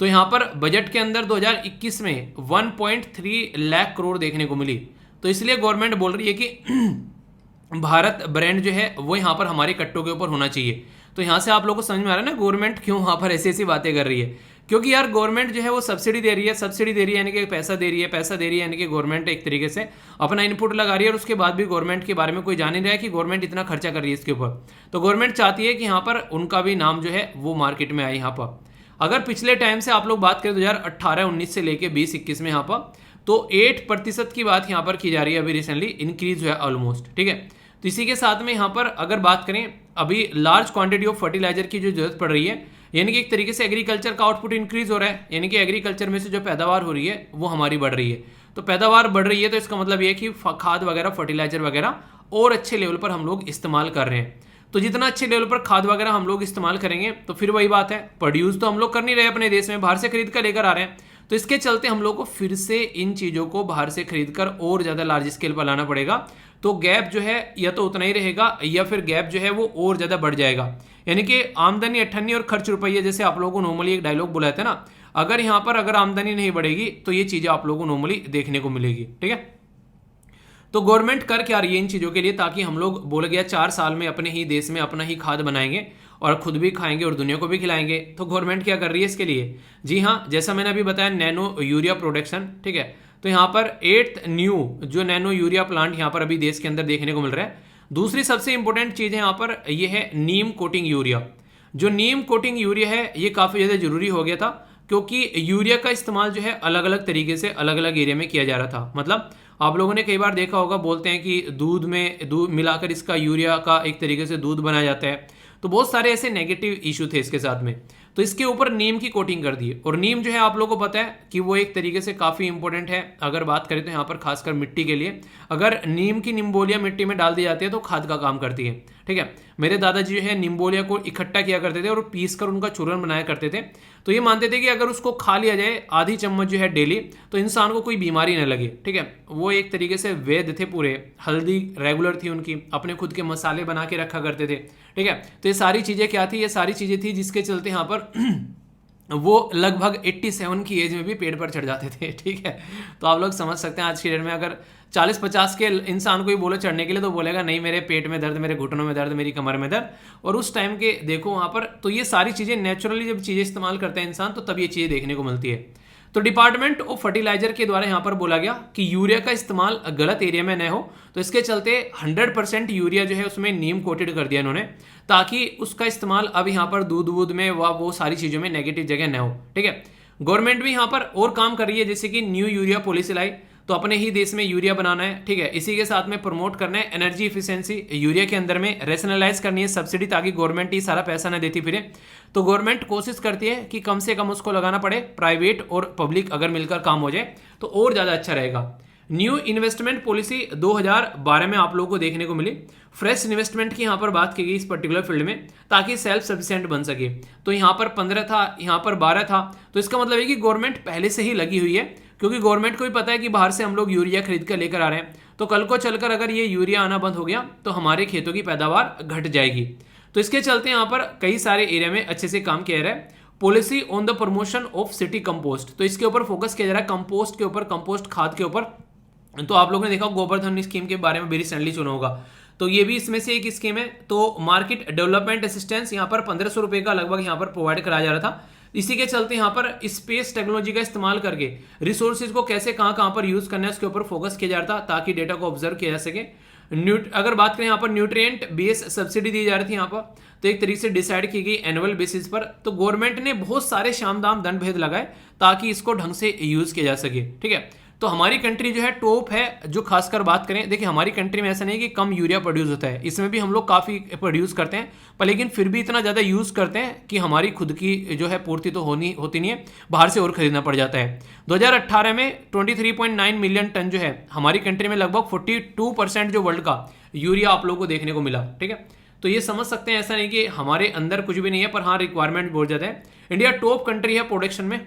तो यहाँ पर बजट के अंदर 2021 में 1.3 लाख करोड़ देखने को मिली। तो इसलिए गवर्नमेंट बोल रही है कि भारत ब्रांड जो है वो यहाँ पर हमारे कट्टों के ऊपर होना चाहिए। तो यहाँ से आप लोगों को समझ में आ रहा है ना गवर्नमेंट क्यों वहाँ पर ऐसी ऐसी बातें कर रही है, क्योंकि यार गवर्नमेंट जो है वो सब्सिडी दे रही है, सब्सिडी दे रही है यानी कि पैसा दे रही है, पैसा दे रही है यानी कि गवर्नमेंट एक तरीके से अपना इनपुट लगा रही है। और उसके बाद भी गवर्नमेंट के बारे में कोई जान नहीं रहा है कि गवर्नमेंट इतना खर्चा कर रही है इसके ऊपर। तो गवर्नमेंट चाहती है कि यहाँ पर उनका भी नाम जो है वो मार्केट में आए। यहाँ पर अगर पिछले टाइम से आप लोग बात करें 2018-19 से लेके 20-21 में यहाँ पर तो 8% की बात यहाँ पर की जा रही है, अभी रिसेंटली इंक्रीज हुआ है ऑलमोस्ट, ठीक है। तो इसी के साथ में यहाँ पर अगर बात करें अभी लार्ज क्वांटिटी ऑफ फर्टिलाइजर की जो जरूरत पड़ रही है, यानी कि एक तरीके से एग्रीकल्चर का आउटपुट इंक्रीज हो रहा है, यानी कि एग्रीकल्चर में से जो पैदावार हो रही है वो हमारी बढ़ रही है। तो पैदावार बढ़ रही है तो इसका मतलब ये है कि खाद वगैरह फर्टिलाइजर वगैरह और अच्छे लेवल पर हम लोग इस्तेमाल कर रहे हैं। तो जितना अच्छे लेवल पर खाद वगैरह हम लोग इस्तेमाल करेंगे तो फिर वही बात है, प्रोड्यूस तो हम लोग कर नहीं रहे अपने देश में, बाहर से खरीद कर लेकर आ रहे हैं। तो इसके चलते हम लोग को फिर से इन चीज़ों को बाहर से खरीद कर और ज़्यादा लार्ज स्केल पर लाना पड़ेगा। तो गैप जो है या तो उतना ही रहेगा या फिर गैप जो है वो और ज़्यादा बढ़ जाएगा। यानी कि आमदनी 98 और खर्च रुपये, जैसे आप लोगों को नॉर्मली एक डायलॉग बुलाए थे ना, अगर यहाँ पर अगर आमदनी नहीं बढ़ेगी तो ये चीज़ें आप लोगों को नॉर्मली देखने को मिलेगी, ठीक है। तो गवर्नमेंट कर क्या रही है इन चीज़ों के लिए, ताकि हम लोग बोल गया 4 साल में अपने ही देश में अपना ही खाद बनाएंगे और खुद भी खाएंगे और दुनिया को भी खिलाएंगे। तो गवर्नमेंट क्या कर रही है इसके लिए, जी हाँ, जैसा मैंने अभी बताया नैनो यूरिया प्रोडक्शन, ठीक है। तो यहाँ पर 8th न्यू जो नैनो यूरिया प्लांट यहाँ पर अभी देश के अंदर देखने को मिल रहा है। दूसरी सबसे इंपॉर्टेंट चीज़ है यहाँ पर ये है नीम कोटिंग यूरिया। जो नीम कोटिंग यूरिया है ये काफ़ी ज़्यादा जरूरी हो गया था, क्योंकि यूरिया का इस्तेमाल जो है अलग अलग तरीके से अलग अलग एरिया में किया जा रहा था। मतलब आप लोगों ने कई बार देखा होगा, बोलते हैं कि दूध में दूध मिलाकर इसका यूरिया का एक तरीके से दूध बनाया जाता है। तो बहुत सारे ऐसे नेगेटिव इशू थे इसके साथ में, तो इसके ऊपर नीम की कोटिंग कर दी है। और नीम जो है आप लोगों को पता है कि वो एक तरीके से काफ़ी इंपॉर्टेंट है। अगर बात करें तो यहाँ पर खासकर मिट्टी के लिए, अगर नीम की निम्बोलिया मिट्टी में डाल दी जाती है तो खाद का काम करती है, ठीक है। मेरे दादाजी जो है निम्बोलिया को इकट्ठा किया करते थे और पीस कर उनका चूरन बनाया करते थे। तो ये मानते थे कि अगर उसको खा लिया जाए आधी चम्मच जो है डेली, तो इंसान को कोई बीमारी न लगे, ठीक है। वो एक तरीके से वैद्य थे पूरे, हल्दी रेगुलर थी उनकी, अपने खुद के मसाले बना के रखा करते थे, ठीक है। तो ये सारी चीज़ें क्या थी, ये सारी चीज़ें थी जिसके चलते यहाँ पर वो लगभग 87 की एज में भी पेड़ पर चढ़ जाते थे, ठीक है। तो आप लोग समझ सकते हैं आज की डेट में अगर 40-50 के इंसान को ही बोलो चढ़ने के लिए तो बोलेगा नहीं, मेरे पेट में दर्द, मेरे घुटनों में दर्द, मेरी कमर में दर्द। और उस टाइम के देखो वहाँ पर, तो ये सारी चीज़ें नेचुरली जब चीज़ें इस्तेमाल करते हैं इंसान तो तब ये चीज़ें देखने को मिलती है। तो डिपार्टमेंट ऑफ फर्टिलाइजर के द्वारा यहाँ पर बोला गया कि यूरिया का इस्तेमाल गलत एरिया में न हो, तो इसके चलते 100% यूरिया जो है उसमें नीम कोटेड कर दिया इन्होंने, ताकि उसका इस्तेमाल अब यहाँ पर दूध वूध में वो सारी चीज़ों में नेगेटिव जगह न हो, ठीक है। गवर्नमेंट भी यहाँ पर और काम कर रही है, जैसे कि न्यू यूरिया पॉलिसी लाई, तो अपने ही देश में यूरिया बनाना है, ठीक है। इसी के साथ में प्रमोट करना है एनर्जी इफिशिएंसी, यूरिया के अंदर में रेशनलाइज करनी है सब्सिडी, ताकि गवर्नमेंट ही सारा पैसा ना देती फिरे। तो गवर्नमेंट कोशिश करती है कि कम से कम उसको लगाना पड़े, प्राइवेट और पब्लिक अगर मिलकर काम हो जाए तो और ज़्यादा अच्छा रहेगा। न्यू इन्वेस्टमेंट पॉलिसी 2012 में आप लोगों को देखने को मिली। फ्रेश इन्वेस्टमेंट की यहाँ पर बात की गई इस पर्टिकुलर फील्ड में, ताकि सेल्फ सफिशिएंट बन सके। तो यहाँ पर 15 था, यहाँ पर 12 था। तो इसका मतलब है कि गवर्नमेंट पहले से ही लगी हुई है, क्योंकि गवर्नमेंट को भी पता है कि बाहर से हम लोग यूरिया खरीद कर लेकर आ रहे हैं, तो कल को चलकर अगर ये यूरिया आना बंद हो गया तो हमारे खेतों की पैदावार घट जाएगी। तो इसके चलते यहाँ पर कई सारे एरिया में अच्छे से काम किया जा रहा है। Policy on the promotion of city compost, तो इसके ऊपर फोकस किया जा रहा है, कंपोस्ट के ऊपर, कंपोस्ट खाद के ऊपर। तो आप लोगों ने देखा गोवर्धन स्कीम के बारे में भी रिसेंटली सुना होगा, तो ये भी इसमें से एक स्कीम है। तो मार्केट डेवलपमेंट असिस्टेंस यहाँ पर 1500 रुपये का लगभग यहाँ पर प्रोवाइड कराया जा रहा था। इसी के चलते यहाँ पर स्पेस टेक्नोलॉजी का इस्तेमाल करके रिसोर्सेज को कैसे कहाँ पर यूज करना है उसके ऊपर फोकस किया जा रहा था, ताकि डेटा को ऑब्जर्व किया जा सके। अगर बात करें यहाँ पर न्यूट्रिएंट बेस सब्सिडी दी जा रही थी यहाँ पर, तो एक तरीके से डिसाइड की गई एनुअल बेसिस पर। तो गवर्नमेंट ने बहुत सारे शाम दाम दंड भेद लगाए ताकि इसको ढंग से यूज किया जा सके, ठीक है। तो हमारी कंट्री जो है टॉप है। जो खासकर बात करें, देखिए हमारी कंट्री में ऐसा नहीं कि कम यूरिया प्रोड्यूस होता है, इसमें भी हम लोग काफ़ी प्रोड्यूस करते हैं, पर लेकिन फिर भी इतना ज़्यादा यूज़ करते हैं कि हमारी खुद की जो है पूर्ति तो होती नहीं है, बाहर से और खरीदना पड़ जाता है। 2018 में 23.9 मिलियन टन जो है हमारी कंट्री में, लगभग 42% जो वर्ल्ड का यूरिया आप लोगों को देखने को मिला। ठीक है, तो ये समझ सकते हैं, ऐसा नहीं कि हमारे अंदर कुछ भी नहीं है, पर हाँ रिक्वायरमेंट बहुत ज़्यादा है। इंडिया टॉप कंट्री है प्रोडक्शन में।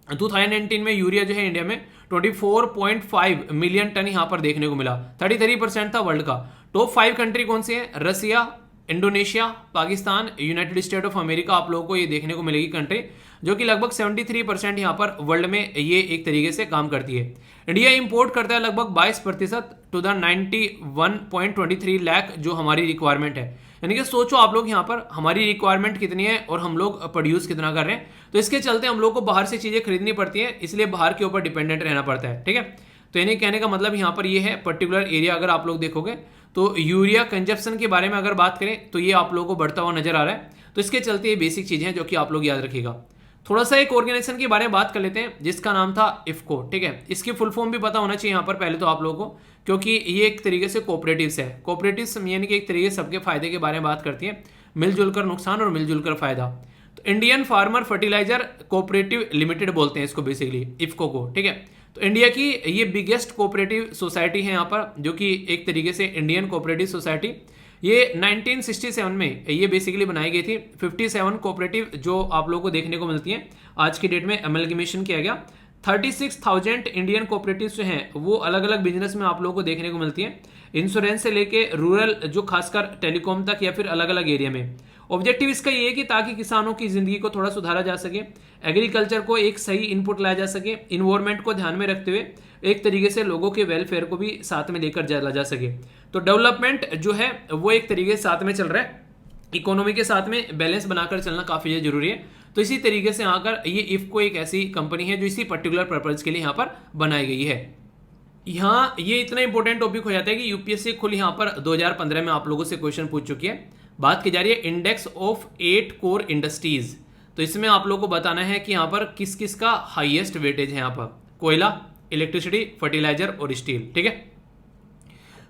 2019 में यूरिया जो है इंडिया में 24.5 मिलियन टन यहाँ पर देखने को मिला, 33% था वर्ल्ड का। टॉप 5 कंट्री कौन सी है? Russia, Indonesia, Pakistan, United State of America आप लोगों को ये देखने को मिलेगी कंट्री, जो कि लगभग 73% यहाँ पर वर्ल्ड में ये एक तरीके से काम करती है। इंडिया इंपोर्ट करता है लगभग 22% टू द 91.23 लाख जो हमारी रिक्वायरमेंट है। यानी कि सोचो आप लोग यहाँ पर हमारी रिक्वायरमेंट कितनी है और हम लोग प्रोड्यूस कितना कर रहे हैं। तो इसके चलते हम लोग को बाहर से चीज़ें खरीदनी पड़ती है, इसलिए बाहर के ऊपर डिपेंडेंट रहना पड़ता है। ठीक है, तो यानी कहने का मतलब यहाँ पर ये है पर्टिकुलर एरिया अगर आप लोग देखोगे तो यूरिया कंजप्शन के बारे में अगर बात करें तो ये आप लोगों को बढ़ता हुआ नजर आ रहा है। तो इसके चलते ये बेसिक चीज़ें हैं जो कि आप लोग याद रखिएगा। थोड़ा सा एक ऑर्गेनाइजेशन के बारे में बात कर लेते हैं जिसका नाम था इफ्को। ठीक है, इसकी फुल फॉर्म भी पता होना चाहिए यहाँ पर पहले तो आप लोगों को, क्योंकि ये एक तरीके से कोऑपरेटिव्स है। कोऑपरेटिव्स यानी कि एक तरीके से सबके फायदे के बारे में बात करती है, मिलजुल कर नुकसान और मिलजुल कर फायदा। तो Indian farmer fertiliser cooperative limited बोलते हैं इसको बेसिकली, इफ्को को। ठीक है, तो इंडिया की ये बिगेस्ट कोऑपरेटिव सोसाइटी है यहाँ पर, जो कि एक तरीके से इंडियन कोऑपरेटिव सोसाइटी। ये 1967 में ये बेसिकली बनाई गई थी। 57 कोऑपरेटिव जो आप लोगों को देखने को मिलती हैं, आज की डेट में एमलगमेशन किया गया। 36,000 इंडियन कोऑपरेटिव्स जो हैं वो अलग अलग बिजनेस में आप लोगों को देखने को मिलती हैं, इंश्योरेंस से लेके रूरल जो खासकर टेलीकॉम तक या फिर अलग अलग एरिया में। ऑब्जेक्टिव इसका ये है कि ताकि किसानों की जिंदगी को थोड़ा सुधारा जा सके, एग्रीकल्चर को एक सही इनपुट लाया जा सके, इन्वायरमेंट को ध्यान में रखते हुए एक तरीके से लोगों के वेलफेयर को भी साथ में लेकर चला जा सके। तो डेवलपमेंट जो है वो एक तरीके से साथ में चल रहा है, इकोनॉमी के साथ में बैलेंस बनाकर चलना काफ़ी जरूरी है। तो इसी तरीके से आकर ये इफ्को एक ऐसी कंपनी है जो इसी पर्टिकुलर पर्पज के लिए यहाँ पर बनाई गई है। यहाँ ये इतना इंपॉर्टेंट टॉपिक हो जाता है कि यूपीएससी खुद यहाँ पर 2015 में आप लोगों से क्वेश्चन पूछ चुकी है। बात की जा रही है इंडेक्स ऑफ 8 कोर इंडस्ट्रीज। तो इसमें आप लोगों को बताना है कि यहाँ पर किस किस का हाईएस्ट वेटेज है। यहाँ पर कोयला, इलेक्ट्रिसिटी, फर्टिलाइजर और स्टील। ठीक है,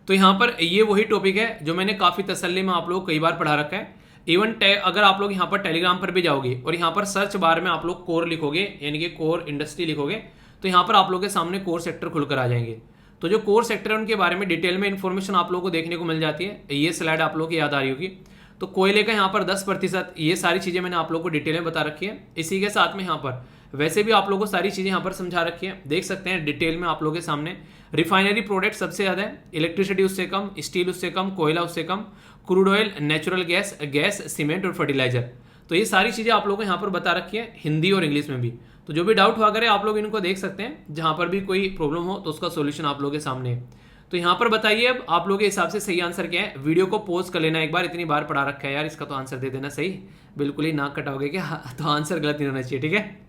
तो यहाँ पर ये वही टॉपिक है जो मैंने काफ़ी तसल्ली में आप लोग कई बार पढ़ा रखा है। इवन अगर आप लोग यहाँ पर टेलीग्राम पर भी जाओगे और यहाँ पर सर्च बार में आप लोग कोर लिखोगे, यानी कि कोर इंडस्ट्री लिखोगे, तो यहाँ पर आप लोगों के सामने कोर सेक्टर खुलकर आ जाएंगे। तो जो कोर सेक्टर है उनके बारे में डिटेल में इंफॉर्मेशन आप लोगों को देखने को मिल जाती है। ये स्लाइड आप लोगों की याद आ रही होगी। तो कोयले का यहाँ पर 10%, ये सारी चीज़ें मैंने आप लोगों को डिटेल में बता रखी है। इसी के साथ में यहाँ पर वैसे भी आप लोगों को सारी चीज़ें यहाँ पर समझा रखी है, देख सकते हैं डिटेल में आप लोगों के सामने। रिफाइनरी प्रोडक्ट सबसे ज़्यादा है, इलेक्ट्रिसिटी उससे कम, स्टील उससे कम, कोयला उससे कम, crude oil, natural gas, cement और फर्टिलाइजर। तो ये सारी चीज़ें आप लोगों को यहाँ पर बता रखी है, हिंदी और इंग्लिश में भी। तो जो भी डाउट हुआ करे आप लोग इनको देख सकते हैं, जहाँ पर भी कोई प्रॉब्लम हो तो उसका सोल्यूशन आप लोगों के सामने है। तो यहाँ पर बताइए अब आप लोगों के हिसाब से सही आंसर क्या है। वीडियो को पॉज कर लेना एक बार, इतनी बार पढ़ा रखा है यार, इसका तो आंसर दे देना सही। बिल्कुल ही नाक कटाओगे क्या? तो आंसर गलत नहीं होना चाहिए। ठीक है,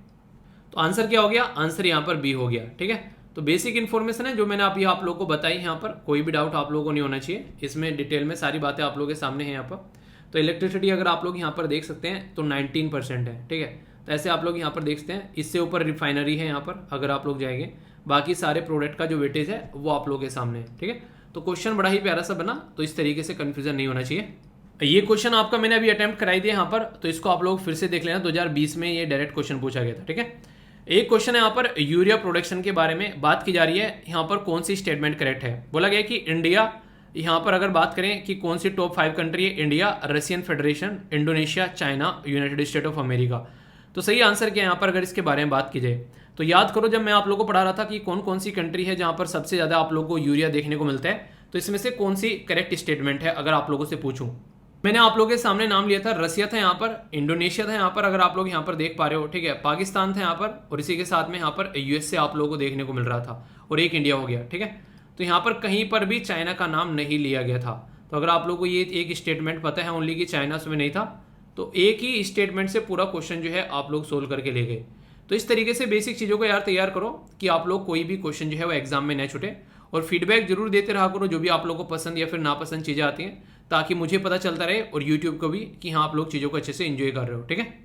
तो आंसर क्या हो गया? आंसर यहाँ पर बी हो गया। ठीक है, तो बेसिक इन्फॉर्मेशन है जो मैंने आप लोग को बताई। यहाँ पर कोई भी डाउट आप लोगों को नहीं होना चाहिए, इसमें डिटेल में सारी बातें आप लोगों के सामने हैं यहाँ पर। तो इलेक्ट्रिसिटी अगर आप लोग यहाँ पर देख सकते हैं तो 19% है। ठीक है, तो ऐसे आप लोग यहाँ पर देख सकते हैं। इससे ऊपर रिफाइनरी है यहाँ पर अगर आप लोग जाएंगे, बाकी सारे प्रोडक्ट का जो वेटेज है वो आप लोगों के सामने है। ठीक है, तो क्वेश्चन बड़ा ही प्यारा सा बना, तो इस तरीके से कंफ्यूजन नहीं होना चाहिए। ये क्वेश्चन आपका मैंने अभी अटेम्प्ट कराई दिया यहाँ पर, तो इसको आप लोग फिर से देख लेना। 2020 में ये डायरेक्ट क्वेश्चन पूछा गया था। ठीक है, एक क्वेश्चन है यहाँ पर यूरिया प्रोडक्शन के बारे में बात की जा रही है। यहाँ पर कौन सी स्टेटमेंट करेक्ट है? बोला गया कि इंडिया, यहाँ पर अगर बात करें कि कौन सी टॉप 5 कंट्री है, India, Russian federation, Indonesia, China, United State of America. तो सही आंसर क्या है यहाँ पर अगर इसके बारे में बात की जाए? तो याद करो जब मैं आप लोगों को पढ़ा रहा था कि कौन कौन सी कंट्री है जहाँ पर सबसे ज़्यादा आप लोगों को यूरिया देखने को मिलता है, तो इसमें से कौन सी करेक्ट स्टेटमेंट है अगर आप लोगों से पूछूं। मैंने आप लोगों के सामने नाम लिया था, रसिया था यहाँ पर, इंडोनेशिया था यहाँ पर अगर आप लोग यहाँ पर देख पा रहे हो। ठीक है, पाकिस्तान था यहाँ पर, और इसी के साथ में यहाँ पर यूएसए आप लोगों को देखने को मिल रहा था, और एक इंडिया हो गया। ठीक है, तो यहाँ पर कहीं पर भी चाइना का नाम नहीं लिया गया था। तो अगर आप लोग को ये एक स्टेटमेंट पता है ओनली कि चाइना उसमें नहीं था, तो एक ही स्टेटमेंट से पूरा क्वेश्चन जो है आप लोग सोल्व करके ले गए। तो इस तरीके से बेसिक चीज़ों को यार तैयार करो कि आप लोग कोई भी क्वेश्चन जो है वो एग्जाम में न छूटे, और फीडबैक जरूर देते रहा करो जो भी आप लोगों को पसंद या फिर नापसंद चीज़ें आती हैं, ताकि मुझे पता चलता रहे और यूट्यूब को भी कि हाँ आप लोग चीज़ों को अच्छे से एंजॉय कर रहे हो। ठीक है।